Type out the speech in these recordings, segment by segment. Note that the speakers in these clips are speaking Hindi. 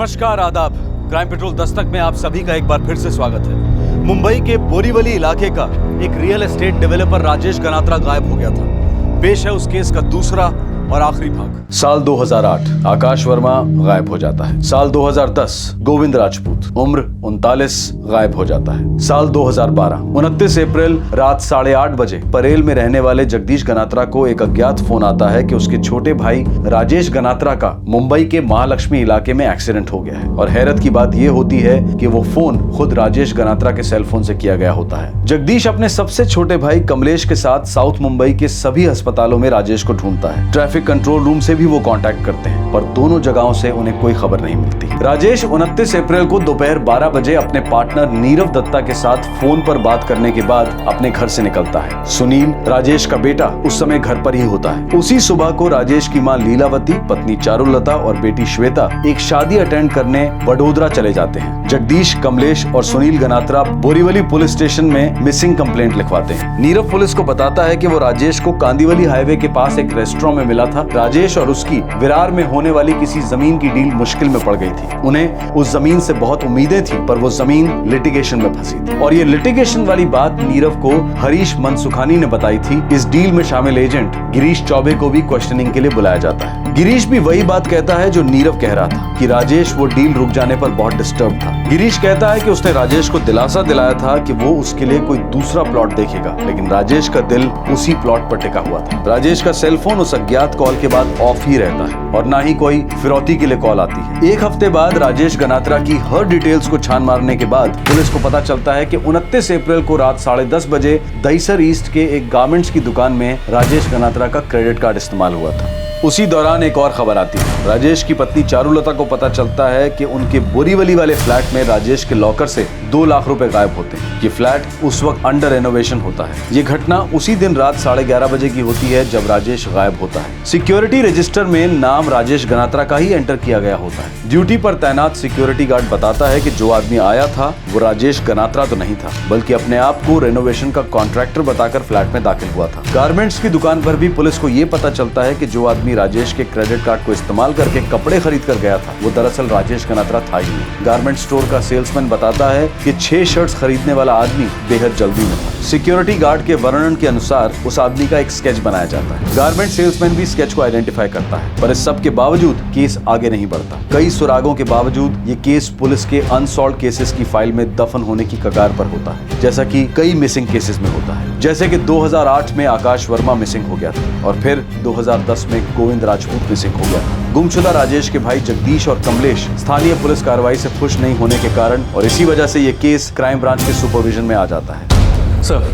नमस्कार, आदाब। क्राइम पेट्रोल दस्तक में आप सभी का एक बार फिर से स्वागत है। मुंबई के बोरीवली इलाके का एक real estate developer Rajesh Ganatra गायब हो गया था। पेश है उस केस का दूसरा और आखिरी भाग। साल 2008 आकाश वर्मा गायब हो जाता है। साल 2010 गोविंद राजपूत उम्र 39 गायब हो जाता है। साल 2012 29 अप्रैल रात 8:30 बजे परेल में रहने वाले जगदीश गनात्रा को एक अज्ञात फोन आता है कि उसके छोटे भाई राजेश गनात्रा का मुंबई के महालक्ष्मी इलाके में एक्सीडेंट हो गया है। और हैरत की बात यह होती है कि वो फोन खुद राजेश गनात्रा के सेल फोन से किया गया होता है। जगदीश अपने सबसे छोटे भाई कमलेश के साथ साउथ मुंबई के सभी अस्पतालों में राजेश को ढूंढता है। ट्रैफिक कंट्रोल रूम से भी वो कांटेक्ट करते हैं, पर दोनों जगहों से उन्हें कोई खबर नहीं मिलती। राजेश 29 अप्रैल को दोपहर 12 बजे अपने पार्टनर नीरव दत्ता के साथ फोन पर बात करने के बाद अपने घर से निकलता है। सुनील, राजेश का बेटा, उस समय घर पर ही होता है। उसी सुबह को राजेश की मां लीलावती, पत्नी चारुलता और बेटी श्वेता एक शादी अटेंड करने वडोदरा चले जाते हैं। जगदीश, कमलेश और सुनील गनात्रा बोरीवली पुलिस स्टेशन में मिसिंग कंप्लेंट लिखवाते हैं। नीरव पुलिस को बताता है कि वो राजेश को कांदिवली हाईवे के पास एक रेस्टोरेंट में मिला था। राजेश और उसकी विरार में होने वाली किसी जमीन की डील मुश्किल में पड़ गई थी। उन्हें उस जमीन से बहुत उम्मीदें थी, पर वो जमीन लिटिगेशन में फंसी थी। और ये लिटिगेशन वाली बात नीरव को हरीश मनसुखानी ने बताई थी। इस डील में शामिल एजेंट गिरीश चौबे को भी क्वेश्चनिंग के लिए बुलाया जाता है। गिरीश भी वही बात कहता है जो नीरव कह रहा था कि राजेश वो डील रुक जाने पर बहुत डिस्टर्ब था। गिरीश कहता है कि उसने राजेश को दिलासा दिलाया था कि वो उसके लिए कोई दूसरा प्लॉट देखेगा, लेकिन राजेश का दिल उसी प्लॉट पर टिका हुआ था। राजेश का सेलफोन उस अज्ञात कॉल के बाद ऑफ ही रहता है और ना ही कोई फिरौती के लिए कॉल आती है। एक हफ्ते बाद राजेश गनात्रा की हर डिटेल्स को छान मारने के बाद पुलिस को पता चलता है कि 29 अप्रैल को रात 10:30 बजे दहीसर ईस्ट के एक गारमेंट्स की दुकान में राजेश गनात्रा का क्रेडिट कार्ड इस्तेमाल हुआ था। उसी दौरान एक और खबर आती है। राजेश की पत्नी चारुलता को पता चलता है कि उनके बोरीवली वाले फ्लैट में राजेश के लॉकर से 2 लाख रुपए गायब होते हैं। ये फ्लैट उस वक्त अंडर रेनोवेशन होता है। ये घटना उसी दिन रात 11:30 बजे की होती है जब राजेश गायब होता है। सिक्योरिटी रजिस्टर में नाम राजेश गनात्रा का ही एंटर किया गया होता है। ड्यूटी पर तैनात सिक्योरिटी गार्ड बताता है कि जो आदमी आया था वो राजेश गनात्रा तो नहीं था, बल्कि अपने आप को रेनोवेशन का कॉन्ट्रैक्टर बताकर फ्लैट में दाखिल हुआ था। गारमेंट्स की दुकान पर भी पुलिस को ये पता चलता है कि जो आदमी राजेश के क्रेडिट कार्ड को इस्तेमाल करके कपड़े खरीद कर गया था वो दरअसल राजेश गनात्रा था ही नहीं। गारमेंट स्टोर का सेल्समैन बताता है कि 6 शर्ट्स खरीदने वाला आदमी बेहद जल्दी में था। सिक्योरिटी गार्ड के वर्णन के अनुसार उस आदमी का एक स्केच बनाया जाता है। गारमेंट सेल्समैन भी स्केच को आइडेंटिफाई करता है, पर इस सब के बावजूद केस आगे नहीं बढ़ता। कई सुरागों के बावजूद ये केस पुलिस के अनसॉल्व केसेस की फाइल में दफन होने की कगार पर होता है, जैसा कि कई मिसिंग केसेस में होता है। जैसे कि 2008 में आकाश वर्मा मिसिंग हो गया था और फिर 2010 में गोविंद राजपूत मिसिंग हो गया था। गुमशुदा राजेश के भाई जगदीश और कमलेश स्थानीय पुलिस कार्रवाई से खुश नहीं होने के कारण और इसी वजह से ये केस क्राइम ब्रांच के सुपरविजन में आ जाता है। सर,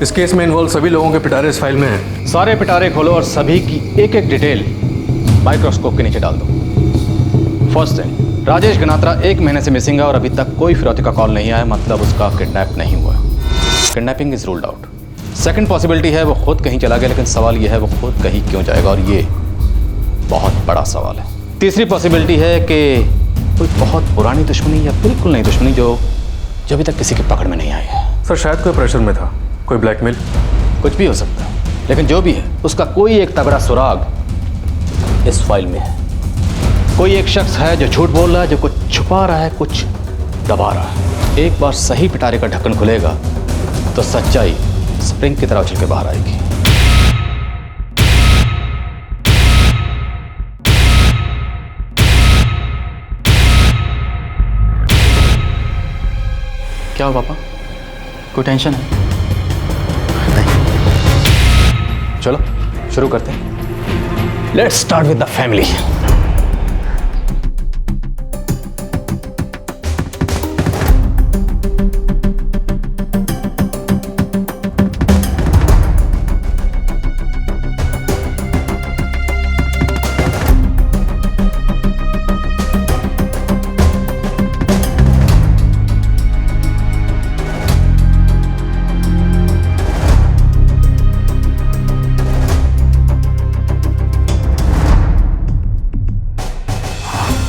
इस केस में इन्वॉल्व सभी लोगों के पिटारे इस फाइल में हैं। सारे पिटारे खोलो और सभी की एक एक डिटेल माइक्रोस्कोप के नीचे डाल दो। फर्स्ट थिंग, राजेश गनात्रा 1 महीने से मिसिंग है और अभी तक कोई फिरौती का कॉल नहीं आया, मतलब उसका किडनैप नहीं हुआ। Kidnapping is ruled out. Second possibility है वो खुद कहीं चला गया, लेकिन सवाल यह है वो खुद कहीं क्यों जाएगा, और ये बहुत बड़ा सवाल है। तीसरी पॉसिबिलिटी है कि कोई बहुत पुरानी दुश्मनी या बिल्कुल नई दुश्मनी जो अभी तक किसी की पकड़ में नहीं आई है। सर, शायद कोई प्रेशर में था, कोई ब्लैकमेल, कुछ भी हो सकता है, लेकिन जो भी है उसका कोई एक तगड़ा सुराग इस फाइल में है। कोई एक शख्स है जो झूठ बोल रहा है, जो कुछ छुपा रहा है, कुछ दबा रहा है। एक बार सही पिटारे का ढक्कन खुलेगा तो सच्चाई स्प्रिंग की तरह उछल के बाहर आएगी। क्या हो पापा, कोई टेंशन है? नहीं। चलो शुरू करते हैं। Let's start with the family.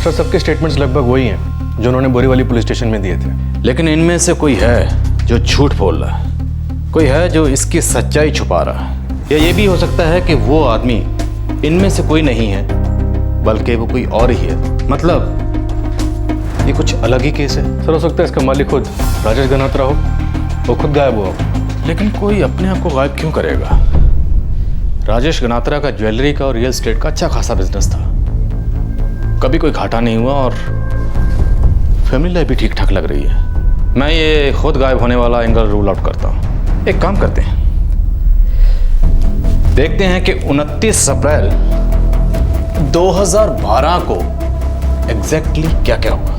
Sir, सबके स्टेटमेंट्स लगभग वही हैं जो उन्होंने बोरीवली पुलिस स्टेशन में दिए थे। लेकिन इनमें से कोई है जो झूठ बोल रहा है, कोई है जो इसकी सच्चाई छुपा रहा है, या ये भी हो सकता है कि वो आदमी इनमें से कोई नहीं है बल्कि वो कोई और ही है। मतलब ये कुछ अलग ही केस है। सर हो सकता है इसका मालिक खुद राजेश गनात्रा हो, वो खुद गायब हुआ हो। लेकिन कोई अपने आप को गायब क्यों करेगा? राजेश गनात्रा का ज्वेलरी का और रियल एस्टेट का अच्छा खासा बिजनेस था, कभी कोई घाटा नहीं हुआ और फैमिली लाइफ भी ठीक ठाक लग रही है। मैं ये खुद गायब होने वाला एंगल रूल आउट करता हूँ। एक काम करते हैं, देखते हैं कि 29 अप्रैल 2012 को एग्जैक्टली क्या क्या हुआ।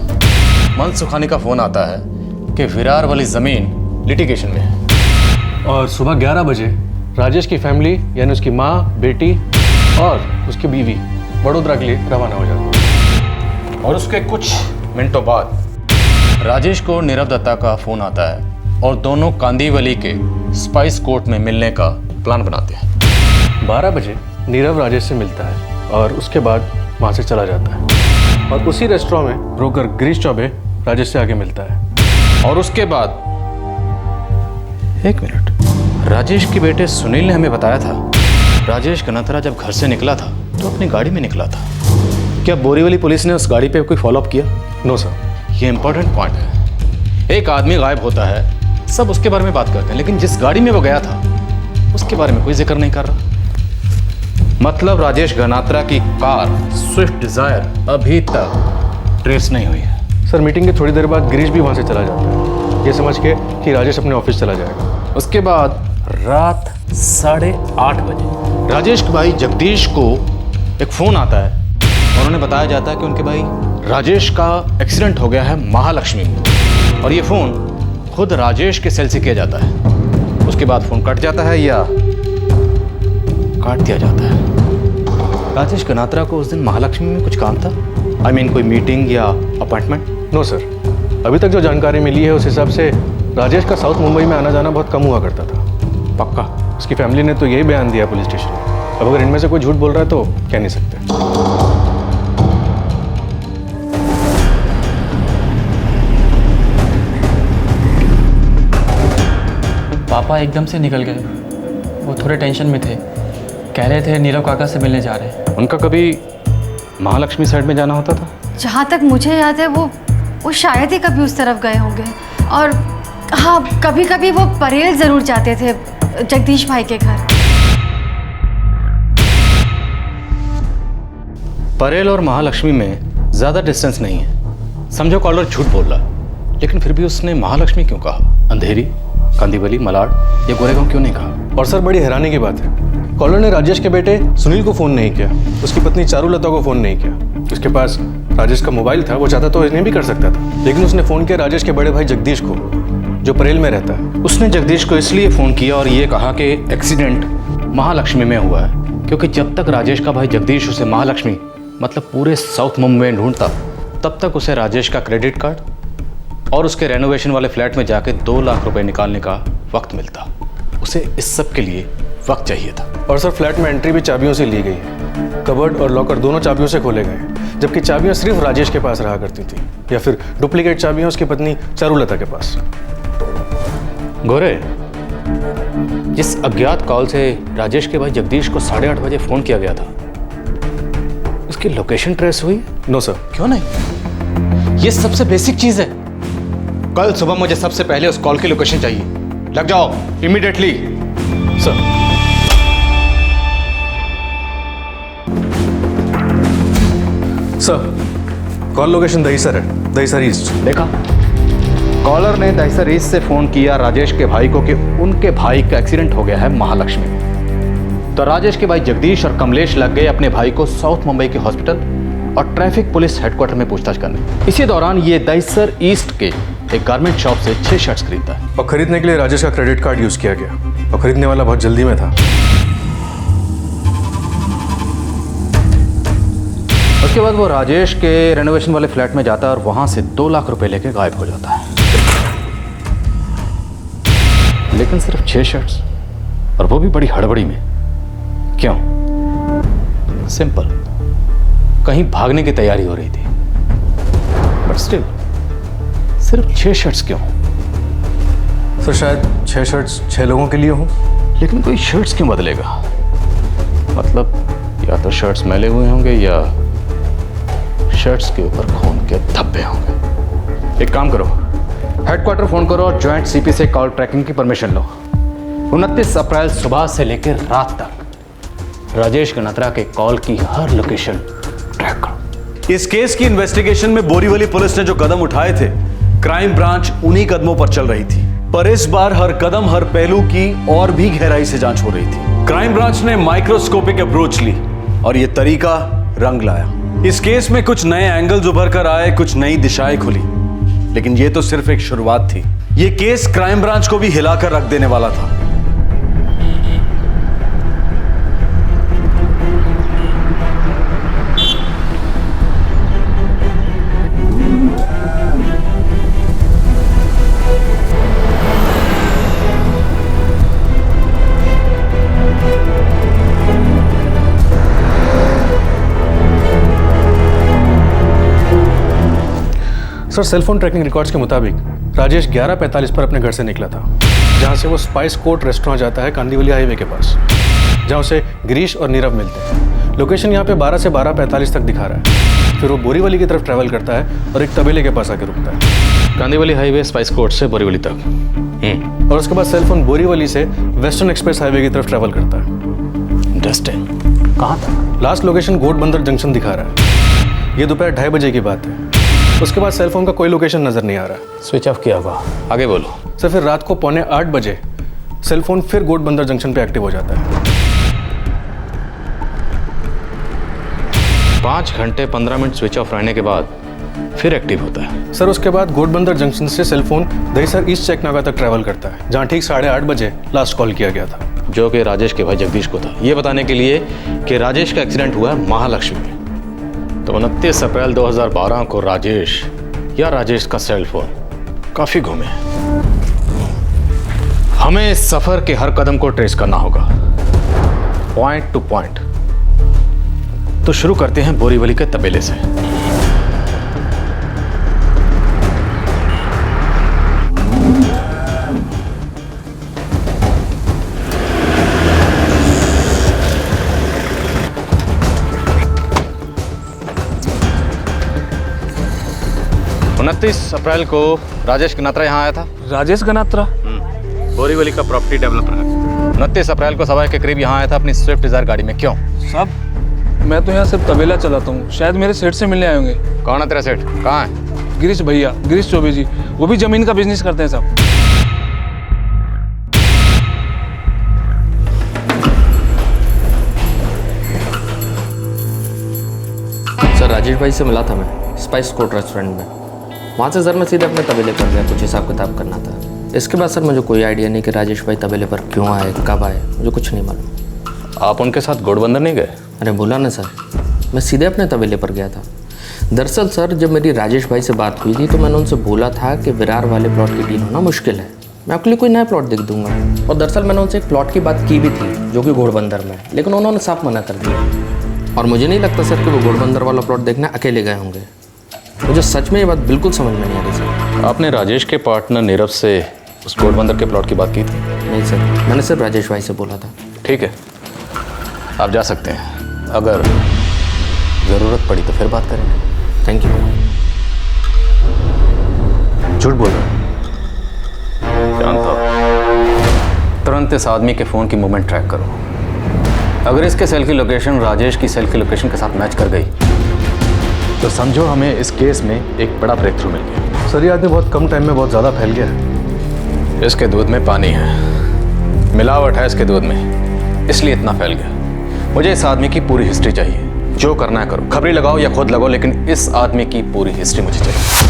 मन सुखानी का फोन आता है कि विरार वाली जमीन लिटिगेशन में है और सुबह 11 बजे राजेश की फैमिली यानी उसकी माँ, बेटी और उसकी बीवी वडोदरा के लिए रवाना हो जाती है। और उसके कुछ मिनटों बाद राजेश को नीरव दत्ता का फोन आता है और दोनों कांदीवली के स्पाइस कोर्ट में मिलने का प्लान बनाते हैं। 12 बजे नीरव राजेश से मिलता है और उसके बाद वहाँ से चला जाता है और उसी रेस्टोरेंट में ब्रोकर गिरीश चौबे राजेश से आगे मिलता है। और उसके बाद एक मिनट, राजेश के बेटे सुनील ने हमें बताया था राजेश गनात्रा जब घर से निकला था तो अपनी गाड़ी में निकला था। क्या बोरीवली पुलिस ने उस गाड़ी पे कोई फॉलोअप किया? No sir. ये इंपॉर्टेंट पॉइंट है। एक आदमी गायब होता है, सब उसके बारे में बात करते हैं, लेकिन जिस गाड़ी में वो गया था उसके बारे में कोई जिक्र नहीं कर रहा। मतलब राजेश गनात्रा की कार स्विफ्ट डिजायर अभी तक ट्रेस नहीं हुई है। सर मीटिंग के थोड़ी देर बाद गिरीश भी वहाँ से चला जाता है, ये समझ के कि राजेश अपने ऑफिस चला जाएगा। उसके बाद रात 8:30 बजे राजेश के भाई जगदीश को एक फोन आता है और उन्हें बताया जाता है कि उनके भाई राजेश का एक्सीडेंट हो गया है महालक्ष्मी में। और ये फोन खुद राजेश के सेल से किया जाता है। उसके बाद फोन कट जाता है या काट दिया जाता है। राजेश गनात्रा को उस दिन महालक्ष्मी में कुछ काम था? I mean, कोई मीटिंग या अपॉइंटमेंट? नो सर, अभी तक जो जानकारी मिली है उस हिसाब से राजेश का साउथ मुंबई में आना जाना बहुत कम हुआ करता था। पक्का? उसकी फैमिली ने तो यही बयान दिया पुलिस स्टेशन में। अब अगर इनमें से कोई झूठ बोल रहा है तो कह नहीं सकते। पापा एकदम से निकल गए, वो थोड़े टेंशन में थे, कह रहे थे नीरव काका से मिलने जा रहे हैं। उनका कभी महालक्ष्मी साइड में जाना होता था? जहाँ तक मुझे याद है वो शायद ही कभी उस तरफ गए होंगे। और हाँ, कभी कभी वो परेल ज़रूर जाते थे जगदीश भाई के घर। परेल और महालक्ष्मी में ज़्यादा डिस्टेंस नहीं है। समझो कॉलर झूठ बोल रहा, लेकिन फिर भी उसने महालक्ष्मी क्यों कहा? अंधेरी, कांदीवली, मलाड या गोरेगांव क्यों नहीं कहा? और सर बड़ी हैरानी की बात है, कॉलर ने राजेश के बेटे सुनील को फ़ोन नहीं किया, उसकी पत्नी चारुलता को फ़ोन नहीं किया। उसके पास राजेश का मोबाइल था, वो चाहता तो इन्हें भी कर सकता था, लेकिन उसने फ़ोन किया राजेश के बड़े भाई जगदीश को, जो परेल में रहता है। उसने जगदीश को इसलिए फ़ोन किया और ये कहा कि एक्सीडेंट महालक्ष्मी में हुआ है, क्योंकि जब तक राजेश का भाई जगदीश उसे महालक्ष्मी मतलब पूरे साउथ मुंबई में ढूंढता, तब तक उसे राजेश का क्रेडिट कार्ड और उसके रेनोवेशन वाले फ्लैट में जाके 2 लाख रुपए निकालने का वक्त मिलता। उसे इस सब के लिए वक्त चाहिए था। और सर फ्लैट में एंट्री भी चाबियों से ली गई है, कबर्ड और लॉकर दोनों चाबियों से खोले गए, जबकि चाबियां सिर्फ राजेश के पास रहा करती थी, या फिर डुप्लीकेट चाबियां उसकी पत्नी चारुलता के पास। गोरे, जिस अज्ञात कॉल से राजेश के भाई जगदीश को 8:30 बजे फोन किया गया था, उसकी लोकेशन ट्रेस हुई? No sir. क्यों नहीं? ये सबसे बेसिक चीज है। कल सुबह मुझे सबसे पहले उस कॉल की लोकेशन चाहिए। लग जाओ immediately. Sir. Sir, call location Dahisar है, दहीसर ईस्ट। देखा, कॉलर ने दहीसर ईस्ट से फोन किया राजेश के भाई को कि उनके भाई का एक्सीडेंट हो गया है महालक्ष्मी में। तो राजेश के भाई जगदीश और कमलेश लग गए अपने भाई को साउथ मुंबई के हॉस्पिटल और ट्रैफिक पुलिस हेडक्वार्टर में पूछताछ करने। इसी दौरान ये दहीसर ईस्ट के एक गारमेंट शॉप से 6 शर्ट्स खरीदता है और खरीदने के लिए राजेश का क्रेडिट कार्ड यूज किया गया, और खरीदने वाला बहुत जल्दी में था। उसके बाद वो राजेश के रेनोवेशन वाले फ्लैट में जाता है और वहां से 2 लाख रुपए लेके गायब हो जाता है। लेकिन सिर्फ 6 शर्ट्स, और वो भी बड़ी हड़बड़ी में। क्यों? सिंपल, कहीं भागने की तैयारी हो रही थी। बट स्टिल सिर्फ 6 शर्ट्स क्यों? सर शायद 6 शर्ट्स 6 लोगों के लिए हों। लेकिन कोई शर्ट्स क्यों बदलेगा? मतलब या तो शर्ट्स मैले हुए होंगे या शर्ट्स के ऊपर खून के धब्बे होंगे। एक काम करो, हेडक्वार्टर फोन करो और ज्वाइंट सीपी से कॉल ट्रैकिंग की परमिशन लो। 29 अप्रैल सुबह से लेकर रात तक राजेश गनात्रा के कॉल की हर लोकेशन ट्रैक करो। इस केस की इन्वेस्टिगेशन में बोरीवली पुलिस ने जो कदम उठाए थे, क्राइम ब्रांच उन्हीं कदमों पर चल रही थी। पर इस बार हर कदम हर पहलू की और भी गहराई से जांच हो रही थी। क्राइम ब्रांच ने माइक्रोस्कोपिक अप्रोच ली और यह तरीका रंग लाया। इस केस में कुछ नए एंगल्स उभर कर आए, कुछ नई दिशाएं खुली, लेकिन यह तो सिर्फ एक शुरुआत थी। यह केस क्राइम ब्रांच को भी हिलाकर रख देने वाला था। सर, सेलफोन ट्रैकिंग रिकॉर्ड्स के मुताबिक राजेश 11:45 पर अपने घर से निकला था, जहां से वो स्पाइस कोर्ट रेस्टोरेंट जाता है कांदीवली हाईवे के पास, जहां उसे गिरीश और नीरव मिलते हैं। लोकेशन यहाँ पे 12 से 12:45 तक दिखा रहा है। फिर वो बोरीवली की तरफ ट्रैवल करता है और एक तबेले के पास आके रुकता है। कांदीवली हाईवे स्पाइस कोर्ट से बोरीवली तक। और उसके बाद सेलफोन बोरीवली से वेस्टर्न एक्सप्रेस हाईवे की तरफ ट्रैवल करता है। इंटरेस्टिंग। कहाँ तक? लास्ट लोकेशन गोट बंदर जंक्शन दिखा रहा है। ये दोपहर 2:30 बजे की बात है। उसके बाद सेलफोन का कोई लोकेशन नजर नहीं आ रहा। स्विच ऑफ किया होगा। आगे बोलो। सर, फिर रात को 7:45 बजे सेलफोन फिर गोट बंदर जंक्शन पे एक्टिव हो जाता है। 5 घंटे 15 मिनट स्विच ऑफ रहने के बाद फिर एक्टिव होता है। सर, उसके बाद गोट बंदर जंक्शन से सेलफोन दहीसर ईस्ट चेकनागा तक ट्रैवल करता है, जहाँ ठीक 8:30 बजे लास्ट कॉल किया गया था, जो कि राजेश के भाई जगदीश को था, ये बताने के लिए कि राजेश का एक्सीडेंट हुआ है महालक्ष्मी में। तो 29 अप्रैल 2012 को राजेश या राजेश का सेल फोन काफी घूमे। हमें इस सफर के हर कदम को ट्रेस करना होगा, पॉइंट टू पॉइंट। तो शुरू करते हैं बोरीवली के तबेले से। अप्रैल को राजेश गनात्रा यहाँ आया था। राजेश गनात्रा? बोरीवली का प्रॉपर्टी डेवलपर है। 29 अप्रैल को सवा के करीब यहाँ आया था अपनी स्विफ्ट डिजायर गाड़ी में। क्यों? साहब, मैं तो यहाँ सिर्फ तबेला चलाता हूँ, शायद मेरे सेठ से मिलने आए होंगे। कौन है तेरा सेठ? कहाँ है? गिरीश भैया, गिरीश चौबे जी, वो भी जमीन का बिजनेस करते हैं साहब। सर, राजेश भाई से मिला था मैं स्पाइस कोर्ट रेस्टोरेंट में। वहाँ से सर मैं सीधे अपने तबेले पर गया, कुछ हिसाब किताब करना था। इसके बाद सर मुझे कोई आइडिया नहीं कि राजेश भाई तबेले पर क्यों आए, कब आए, मुझे कुछ नहीं मालूम। आप उनके साथ गोटबंदर नहीं गए? अरे बोला ना सर, मैं सीधे अपने तबेले पर गया था। दरअसल सर, जब मेरी राजेश भाई से बात हुई थी तो मैंने उनसे बोला था कि विरार वाले प्लॉट की डील होना मुश्किल है, मैं आपके लिए कोई नया प्लॉट देख दूंगा। और दरअसल मैंने उनसे एक प्लॉट की बात की भी थी जो कि घोड़बंदर में, लेकिन उन्होंने साफ मना कर दिया। और मुझे नहीं लगता सर कि वो घोड़बंदर वाला प्लॉट देखने अकेले गए होंगे। मुझे सच में ये बात बिल्कुल समझ में नहीं आ रही सर। आपने राजेश के पार्टनर नीरव से उस घोड़बंदर के प्लॉट की बात की थी? नहीं सर, मैंने सिर्फ राजेश भाई से बोला था। ठीक है, आप जा सकते हैं। अगर ज़रूरत पड़ी तो फिर बात करेंगे। Thank you. झूठ बोल रहा हूं। जानता हूं। तुरंत इस आदमी के फ़ोन की मूवमेंट ट्रैक करो। अगर इसके सेल की लोकेशन राजेश की सेल की लोकेशन के साथ मैच कर गई तो समझो हमें इस केस में एक बड़ा ब्रेक थ्रू मिल गया। सर, ये आदमी बहुत कम टाइम में बहुत ज़्यादा फैल गया है। इसके दूध में पानी है, मिलावट है इसके दूध में, इसलिए इतना फैल गया। मुझे इस आदमी की पूरी हिस्ट्री चाहिए। जो करना है करो, खबरी लगाओ या खुद लगाओ, लेकिन इस आदमी की पूरी हिस्ट्री मुझे चाहिए।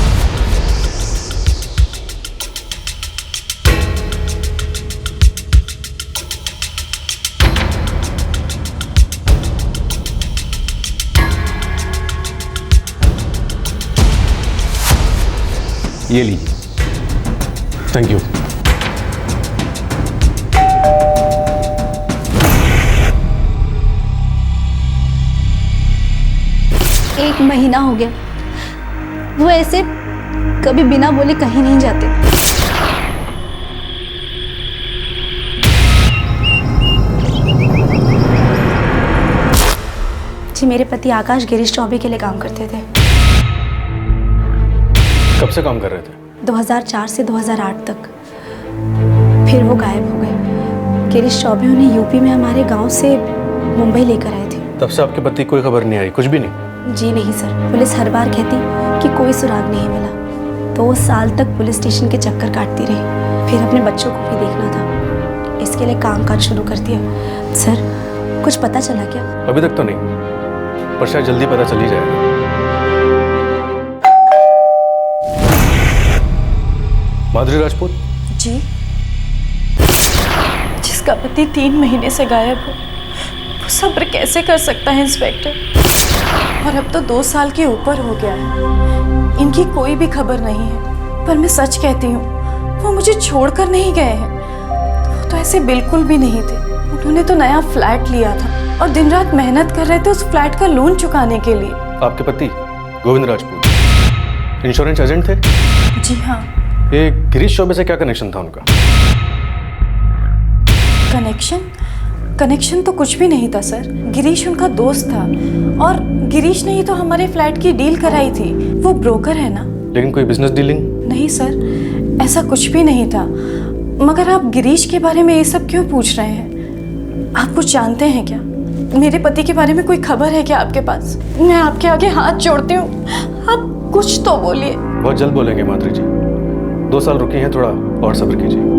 ये लीजिए। Thank you. एक महीना हो गया, वो ऐसे कभी बिना बोले कहीं नहीं जाते। जी, मेरे पति आकाश गिरीश चौबे के लिए काम करते थे। कब से काम कर रहे थे? 2004 से 2008 तक। फिर वो गायब हो गए। गिरीश चौबे उन्हें यूपी में हमारे गांव से मुंबई लेकर आए थे। तब से आपके पति कोई खबर नहीं आई, कुछ भी नहीं? जी नहीं सर, पुलिस हर बार कहती कि कोई सुराग नहीं मिला। 2 साल तक पुलिस स्टेशन के चक्कर काटती रही। फिर अपने बच्चों को भी देखना था, इसके लिए काम काज शुरू कर दिया। सर, कुछ पता चला क्या? अभी तक तो नहीं, पर शायद जल्दी पता चल ही जाएगा। माधुरी राजपूत? जी। जिसका पति 3 महीने से गायब हो, वो सब्र कैसे कर सकता है इंस्पेक्टर? और अब तो 2 साल के ऊपर हो गया है, इनकी कोई भी खबर नहीं है। पर मैं सच कहती हूँ, वो मुझे छोड़कर नहीं गए हैं। वो तो ऐसे बिल्कुल भी नहीं थे। उन्होंने तो नया फ्लैट लिया था और दिन रात मेहनत कर रहे थे उस फ्लैट का लोन चुकाने के लिए। आपके पति गोविंद राजपूत इंश्योरेंस एजेंट थे? जी हाँ। ये गिरीश चौबे से क्या कनेक्शन था उनका? कनेक्शन तो कुछ भी नहीं था सर। गिरीश उनका दोस्त था और गिरीश ने ही तो हमारे फ्लैट की डील कराई थी। वो ब्रोकर है ना। लेकिन कोई बिजनेस डीलिंग? नहीं सर, ऐसा कुछ भी नहीं था। मगर आप गिरीश के बारे में ये सब क्यों पूछ रहे हैं? आप कुछ जानते हैं क्या? मेरे पति के बारे में कोई खबर है क्या आपके पास? मैं आपके आगे हाथ जोड़ती हूँ, आप कुछ तो बोलिए। बहुत जल्द बोलेंगे माधुरी जी, 2 साल रुकी हैं, थोड़ा और सब्र कीजिए।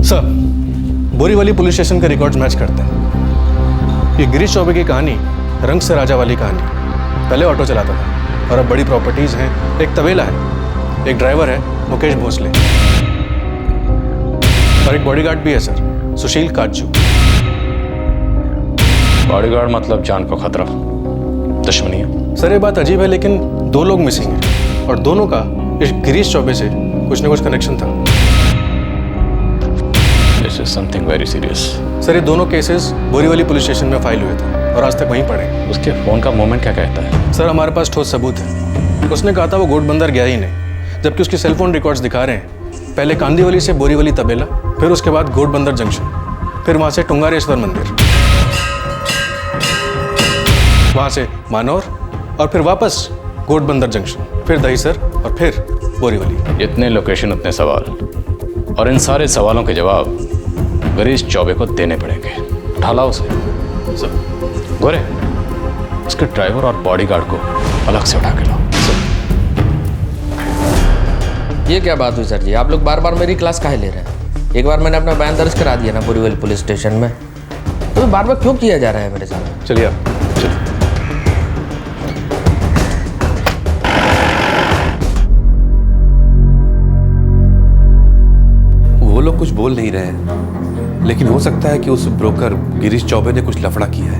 सर, बोरीवली पुलिस स्टेशन के रिकॉर्ड्स मैच करते हैं। ये गिरीश चौबे की कहानी रंग से राजा वाली कहानी। पहले ऑटो चलाता था और अब बड़ी प्रॉपर्टीज हैं, एक तबेला है, एक ड्राइवर है मुकेश भोसले, और एक बॉडीगार्ड भी है सर, सुशील काजू। बॉडीगार्ड मतलब जान को खतरा, दुश्मनी है? सर ये बात अजीब है, लेकिन 2 लोग मिसिंग हैं और दोनों का इस गिरीश चौबे से कुछ न कुछ कनेक्शन था। This is something very serious. Sir ये दोनों केसेस बोरीवली पुलिस स्टेशन में फाइल हुए थे और आज तक वहीं पड़े हैं। उसके फोन का मूवमेंट क्या कहता है? सर हमारे पास ठोस सबूत है। उसने कहा था वो घोड़बंदर गया ही नहीं, जबकि उसके सेलफोन रिकॉर्ड्स दिखा रहे हैं पहले कांदीवली से बोरीवली तबेला, फिर उसके बाद घोड़बंदर जंक्शन, फिर वहाँ से टुंगारेश्वर मंदिर, वहाँ से मानौर और फिर वापस घोड़बंदर जंक्शन, फिर दहीसर और फिर बोरीवली। इतने लोकेशन उतने सवाल, और इन सारे सवालों के जवाब गिरीश चौबे को देने पड़ेंगे। उठा लाओ उसे। सर गोरे, उसके ड्राइवर और बॉडीगार्ड को अलग से उठा के लाओ। ये क्या बात हुई सर जी? आप लोग बार बार मेरी क्लास काहे ले रहे हैं? एक बार मैंने अपना बयान दर्ज करा दिया ना बोरीवली पुलिस स्टेशन में, तो बार बार क्यों किया जा रहा है मेरे साथ? चलिए आप चलिए। वो लोग कुछ बोल नहीं रहे हैं, लेकिन हो सकता है कि उस ब्रोकर गिरीश चौबे ने कुछ लफड़ा किया है।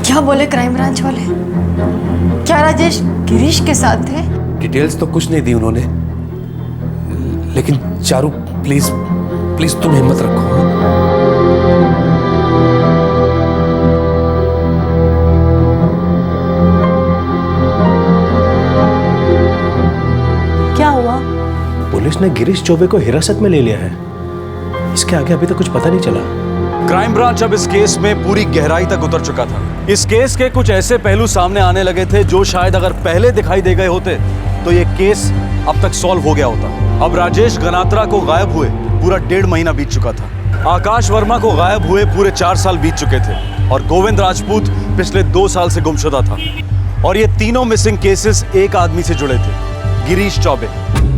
क्या बोले क्राइम ब्रांच वाले? क्या राजेश गिरीश के साथ थे? डिटेल्स तो कुछ नहीं दी उन्होंने, लेकिन चारू प्लीज प्लीज तुम हिम्मत रखो। क्या हुआ? पुलिस ने गिरीश चौबे को हिरासत में ले लिया है। इसके आगे अभी तक कुछ पता नहीं चला। क्राइम ब्रांच अब इस केस में पूरी गहराई तक उतर चुका था। इस केस के कुछ ऐसे पहलू सामने आने लगे थे जो शायद अगर पहले दिखाई दे गए होते तो ये केस अब तक सॉल्व हो गया होता। अब राजेश गनात्रा को गायब हुए पूरा 1.5 महीना बीत चुका था। आकाश वर्मा को गायब हुए पूरे 4 साल बीत चुके थे और गोविंद राजपूत पिछले 2 साल से गुमशुदा था। और ये तीनों मिसिंग केसेस एक आदमी से जुड़े थे, गिरीश चौबे।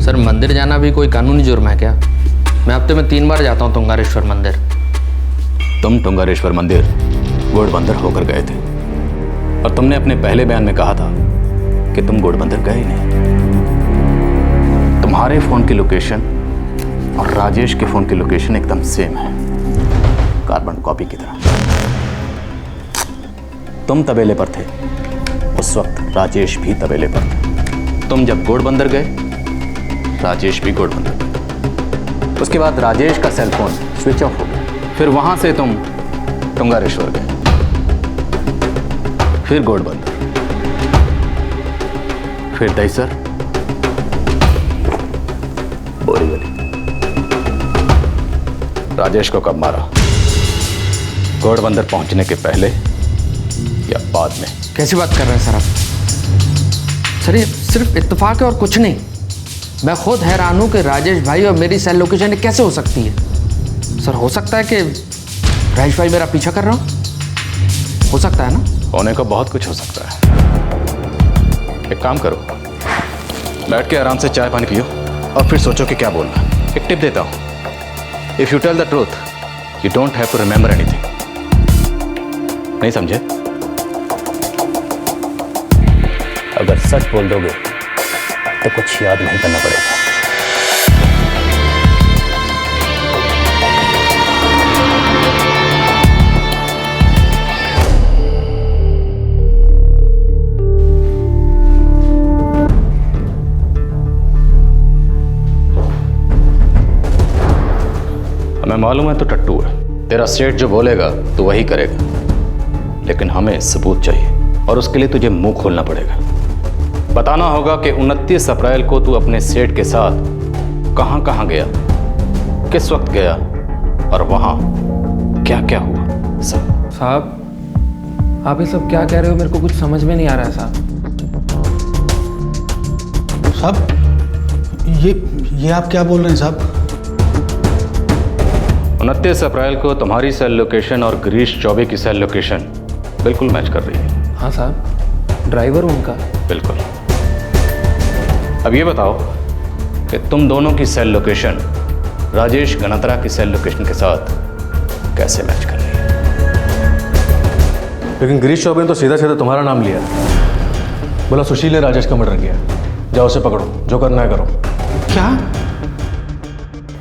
सर मंदिर जाना भी कोई कानूनी जुर्म है क्या? मैं हफ्ते में 3 बार जाता हूँ टुंगारेश्वर मंदिर। तुम टुंगारेश्वर मंदिर घोड़बंदर होकर गए थे और तुमने अपने पहले बयान में कहा था कि तुम घोड़बंदर गए नहीं। तुम्हारे फोन की लोकेशन और राजेश के फोन की लोकेशन एकदम सेम है, कार्बन कॉपी की तरह। तुम तबेले पर थे, उस वक्त राजेश भी तबेले पर था। तुम जब घोड़बंदर गए, राजेश भी घोड़बंदर गए। उसके बाद राजेश का सेल फोन स्विच ऑफ हो गया। फिर वहां से तुम टुंगारेश्वर गए, फिर घोड़बंदर, फिर दहीसर, बोरीवली। राजेश को कब मारा? घोड़बंदर पहुंचने के पहले या बाद में? कैसी बात कर रहे हैं सर आप? सर ये सिर्फ इत्तेफाक है और कुछ नहीं। मैं खुद हैरान हूं कि राजेश भाई और मेरी सेल लोकेशन कैसे हो सकती है। सर हो सकता है कि राजेश भाई मेरा पीछा कर रहा हो सकता है ना? होने को बहुत कुछ हो सकता है। एक काम करो, बैठ के आराम से चाय पानी पियो और फिर सोचो कि क्या बोलना। एक टिप देता हूं, if you tell the truth you don't have to remember anything. नहीं समझे? अगर सच बोल दोगे तो कुछ याद नहीं करना पड़ेगा। हमें मालूम है तो टट्टू है, तेरा सेठ जो बोलेगा तो वही करेगा, लेकिन हमें सबूत चाहिए और उसके लिए तुझे मुंह खोलना पड़ेगा। बताना होगा कि 29 अप्रैल को तू अपने सेठ के साथ कहां कहां गया, किस वक्त गया और वहां क्या क्या हुआ। साहब आप ये सब क्या कह रहे हो? मेरे को कुछ समझ में नहीं आ रहा है साहब। ये आप क्या बोल रहे हैं साहब? 29 अप्रैल को तुम्हारी सेल लोकेशन और गिरीश चौबे की सेल लोकेशन बिल्कुल मैच कर रही है। हाँ साहब, ड्राइवर उनका। बिल्कुल। अब ये बताओ कि तुम दोनों की सेल लोकेशन राजेश गनात्रा की सेल लोकेशन के साथ कैसे मैच कर रही है? लेकिन गिरीश चौबे ने तो सीधा सीधा तुम्हारा नाम लिया, बोला सुशील ने राजेश का मर्डर किया, जाओ उसे पकड़ो, जो करना है करो। क्या?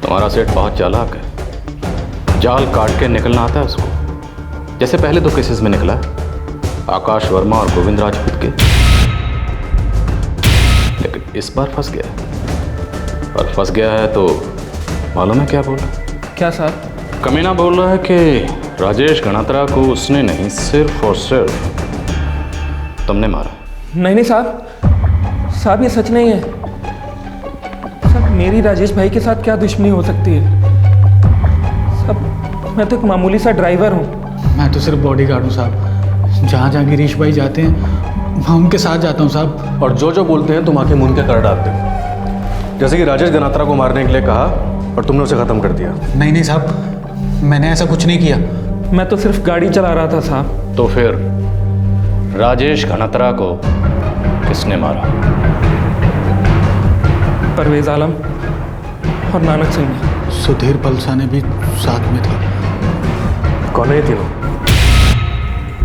तुम्हारा सेठ बहुत चालाक है, जाल काट के निकलना आता है उसको। जैसे पहले 2 केसेस में निकला, आकाश वर्मा और गोविंद राजपूत के, लेकिन इस बार फंस गया। और फंस गया है तो मालूम है क्या बोल रहा? क्या साहब? कमीना बोल रहा है कि राजेश गनात्रा को उसने नहीं, सिर्फ और सिर्फ तुमने मारा। नहीं साहब ये सच नहीं है। साहब मेरी राजेश भाई के साथ क्या दुश्मनी हो सकती है? साहब मैं तो एक मामूली सा ड्राइवर हूँ। मैं तो सिर्फ बॉडीगार्ड हूँ साहब। जहाँ जहाँ गिरीश भाई जाते हैं मैं उनके साथ जाता हूँ साहब। और जो बोलते हैं तुम आके मुंह के कर डालते हो। जैसे कि राजेश गनात्रा को मारने के लिए कहा और तुमने उसे खत्म कर दिया। नहीं साहब, मैंने ऐसा कुछ नहीं किया। मैं तो सिर्फ गाड़ी चला रहा था साहब। तो फिर राजेश गनात्रा को किसने मारा? परवेज आलम और नानक सिंह ने। सुधीर पलसाने भी साथ में था। कौन है ये तीनों?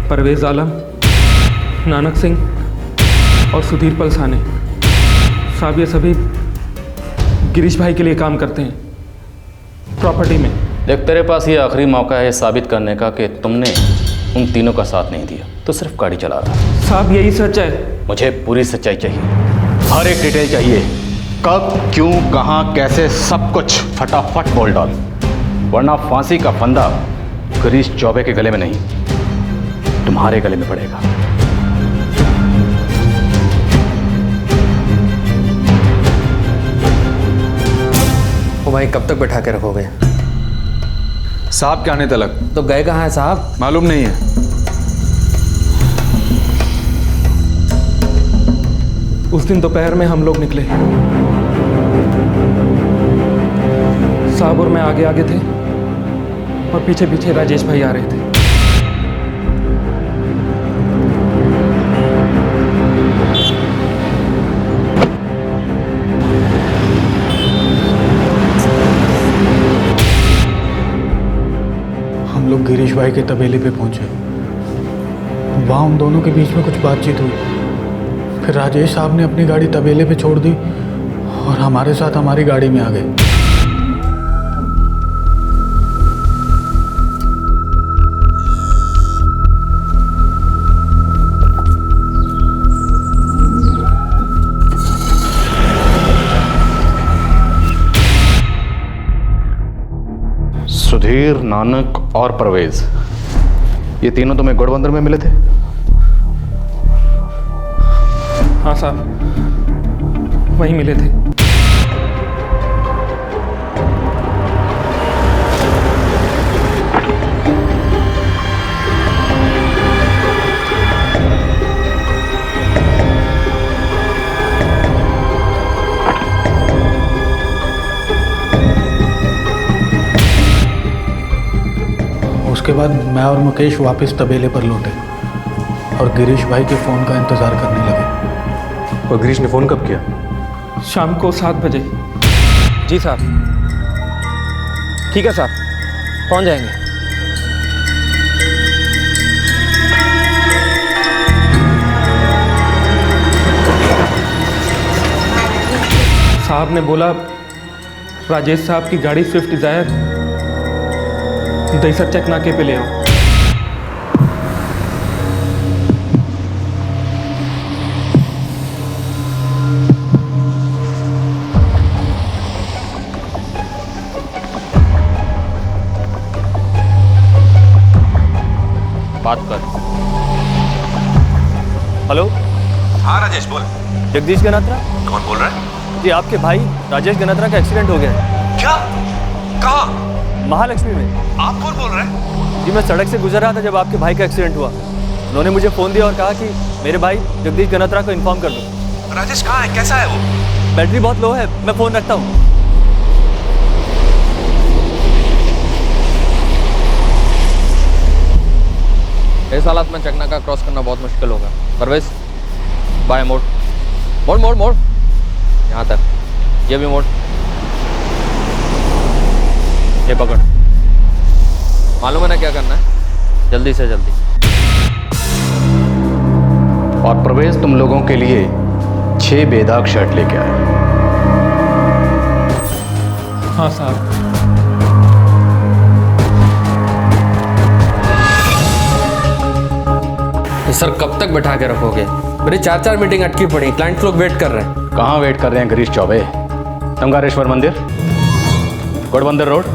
परवेज आलम, नानक सिंह और सुधीर पलसाने। साहब ये सभी गिरीश भाई के लिए काम करते हैं प्रॉपर्टी में। देख तेरे पास ये आखिरी मौका है साबित करने का कि तुमने उन तीनों का साथ नहीं दिया, तो सिर्फ गाड़ी चला रहा। साहब यही सच है। मुझे पूरी सच्चाई चाहिए, हर एक डिटेल चाहिए। कब, क्यों, कहाँ, कैसे, सब कुछ फटाफट बोल डाल, वरना फांसी का फंदा गिरीश चौबे के गले में नहीं, तुम्हारे गले में पड़ेगा। ओ भाई कब तक बैठा के रखोगे? साहब के आने तक। तो गए कहाँ है साहब? मालूम नहीं है। उस दिन दोपहर में हम लोग निकले, साहब और मैं आगे आगे थे और पीछे पीछे राजेश भाई आ रहे थे। हम लोग गिरीश भाई के तबेले पे पहुंचे। वहाँ उन दोनों के बीच में कुछ बातचीत हुई। फिर राजेश साहब ने अपनी गाड़ी तबेले पे छोड़ दी और हमारे साथ हमारी गाड़ी में आ गए। सुधीर, नानक और परवेज, ये तीनों तुम्हें घोड़बंदर में मिले थे? हाँ साहब, वहीं मिले थे। उसके बाद मैं और मुकेश वापस तबेले पर लौटे और गिरीश भाई के फ़ोन का इंतज़ार करने लगे। और गिरीश ने फ़ोन कब किया? शाम को 7 बजे। जी साहब। ठीक है साहब, पहुंच जाएंगे। साहब ने बोला राजेश साहब की गाड़ी स्विफ्ट डिजायर दहीसर चेक नाके पे ले आओ। बात कर। हेलो, हाँ राजेश बोल। जगदीश गनात्रा? कौन बोल रहा है? जी, आपके भाई राजेश गनात्रा का एक्सीडेंट हो गया है। क्या? कहाँ? महालक्ष्मी में। आप कौन बोल रहे हैं? जी, मैं सड़क से गुजर रहा था जब आपके भाई का एक्सीडेंट हुआ। उन्होंने मुझे फ़ोन दिया और कहा कि मेरे भाई जगदीश गनात्रा को इन्फॉर्म कर दो। राजेश कहाँ है? कैसा है वो? बैटरी बहुत लो है, मैं फ़ोन रखता हूँ। इस हालत में चकना का क्रॉस करना बहुत मुश्किल होगा। परवेज, बाय मोड़ मोड़ मोड़ मोड़, यहाँ तक, ये भी मोड़, ये पकड़। मालूम है ना क्या करना है? जल्दी से जल्दी। और परवेज तुम लोगों के लिए 6 बेदाग शर्ट लेके आए। हाँ साहब। सर कब तक बैठा के रखोगे? मेरी 4 मीटिंग अटकी पड़ी, क्लाइंट लोग वेट कर रहे हैं। कहाँ वेट कर रहे हैं गिरीश चौबे? तंगारेश्वर मंदिर, गढ़बंदर रोड,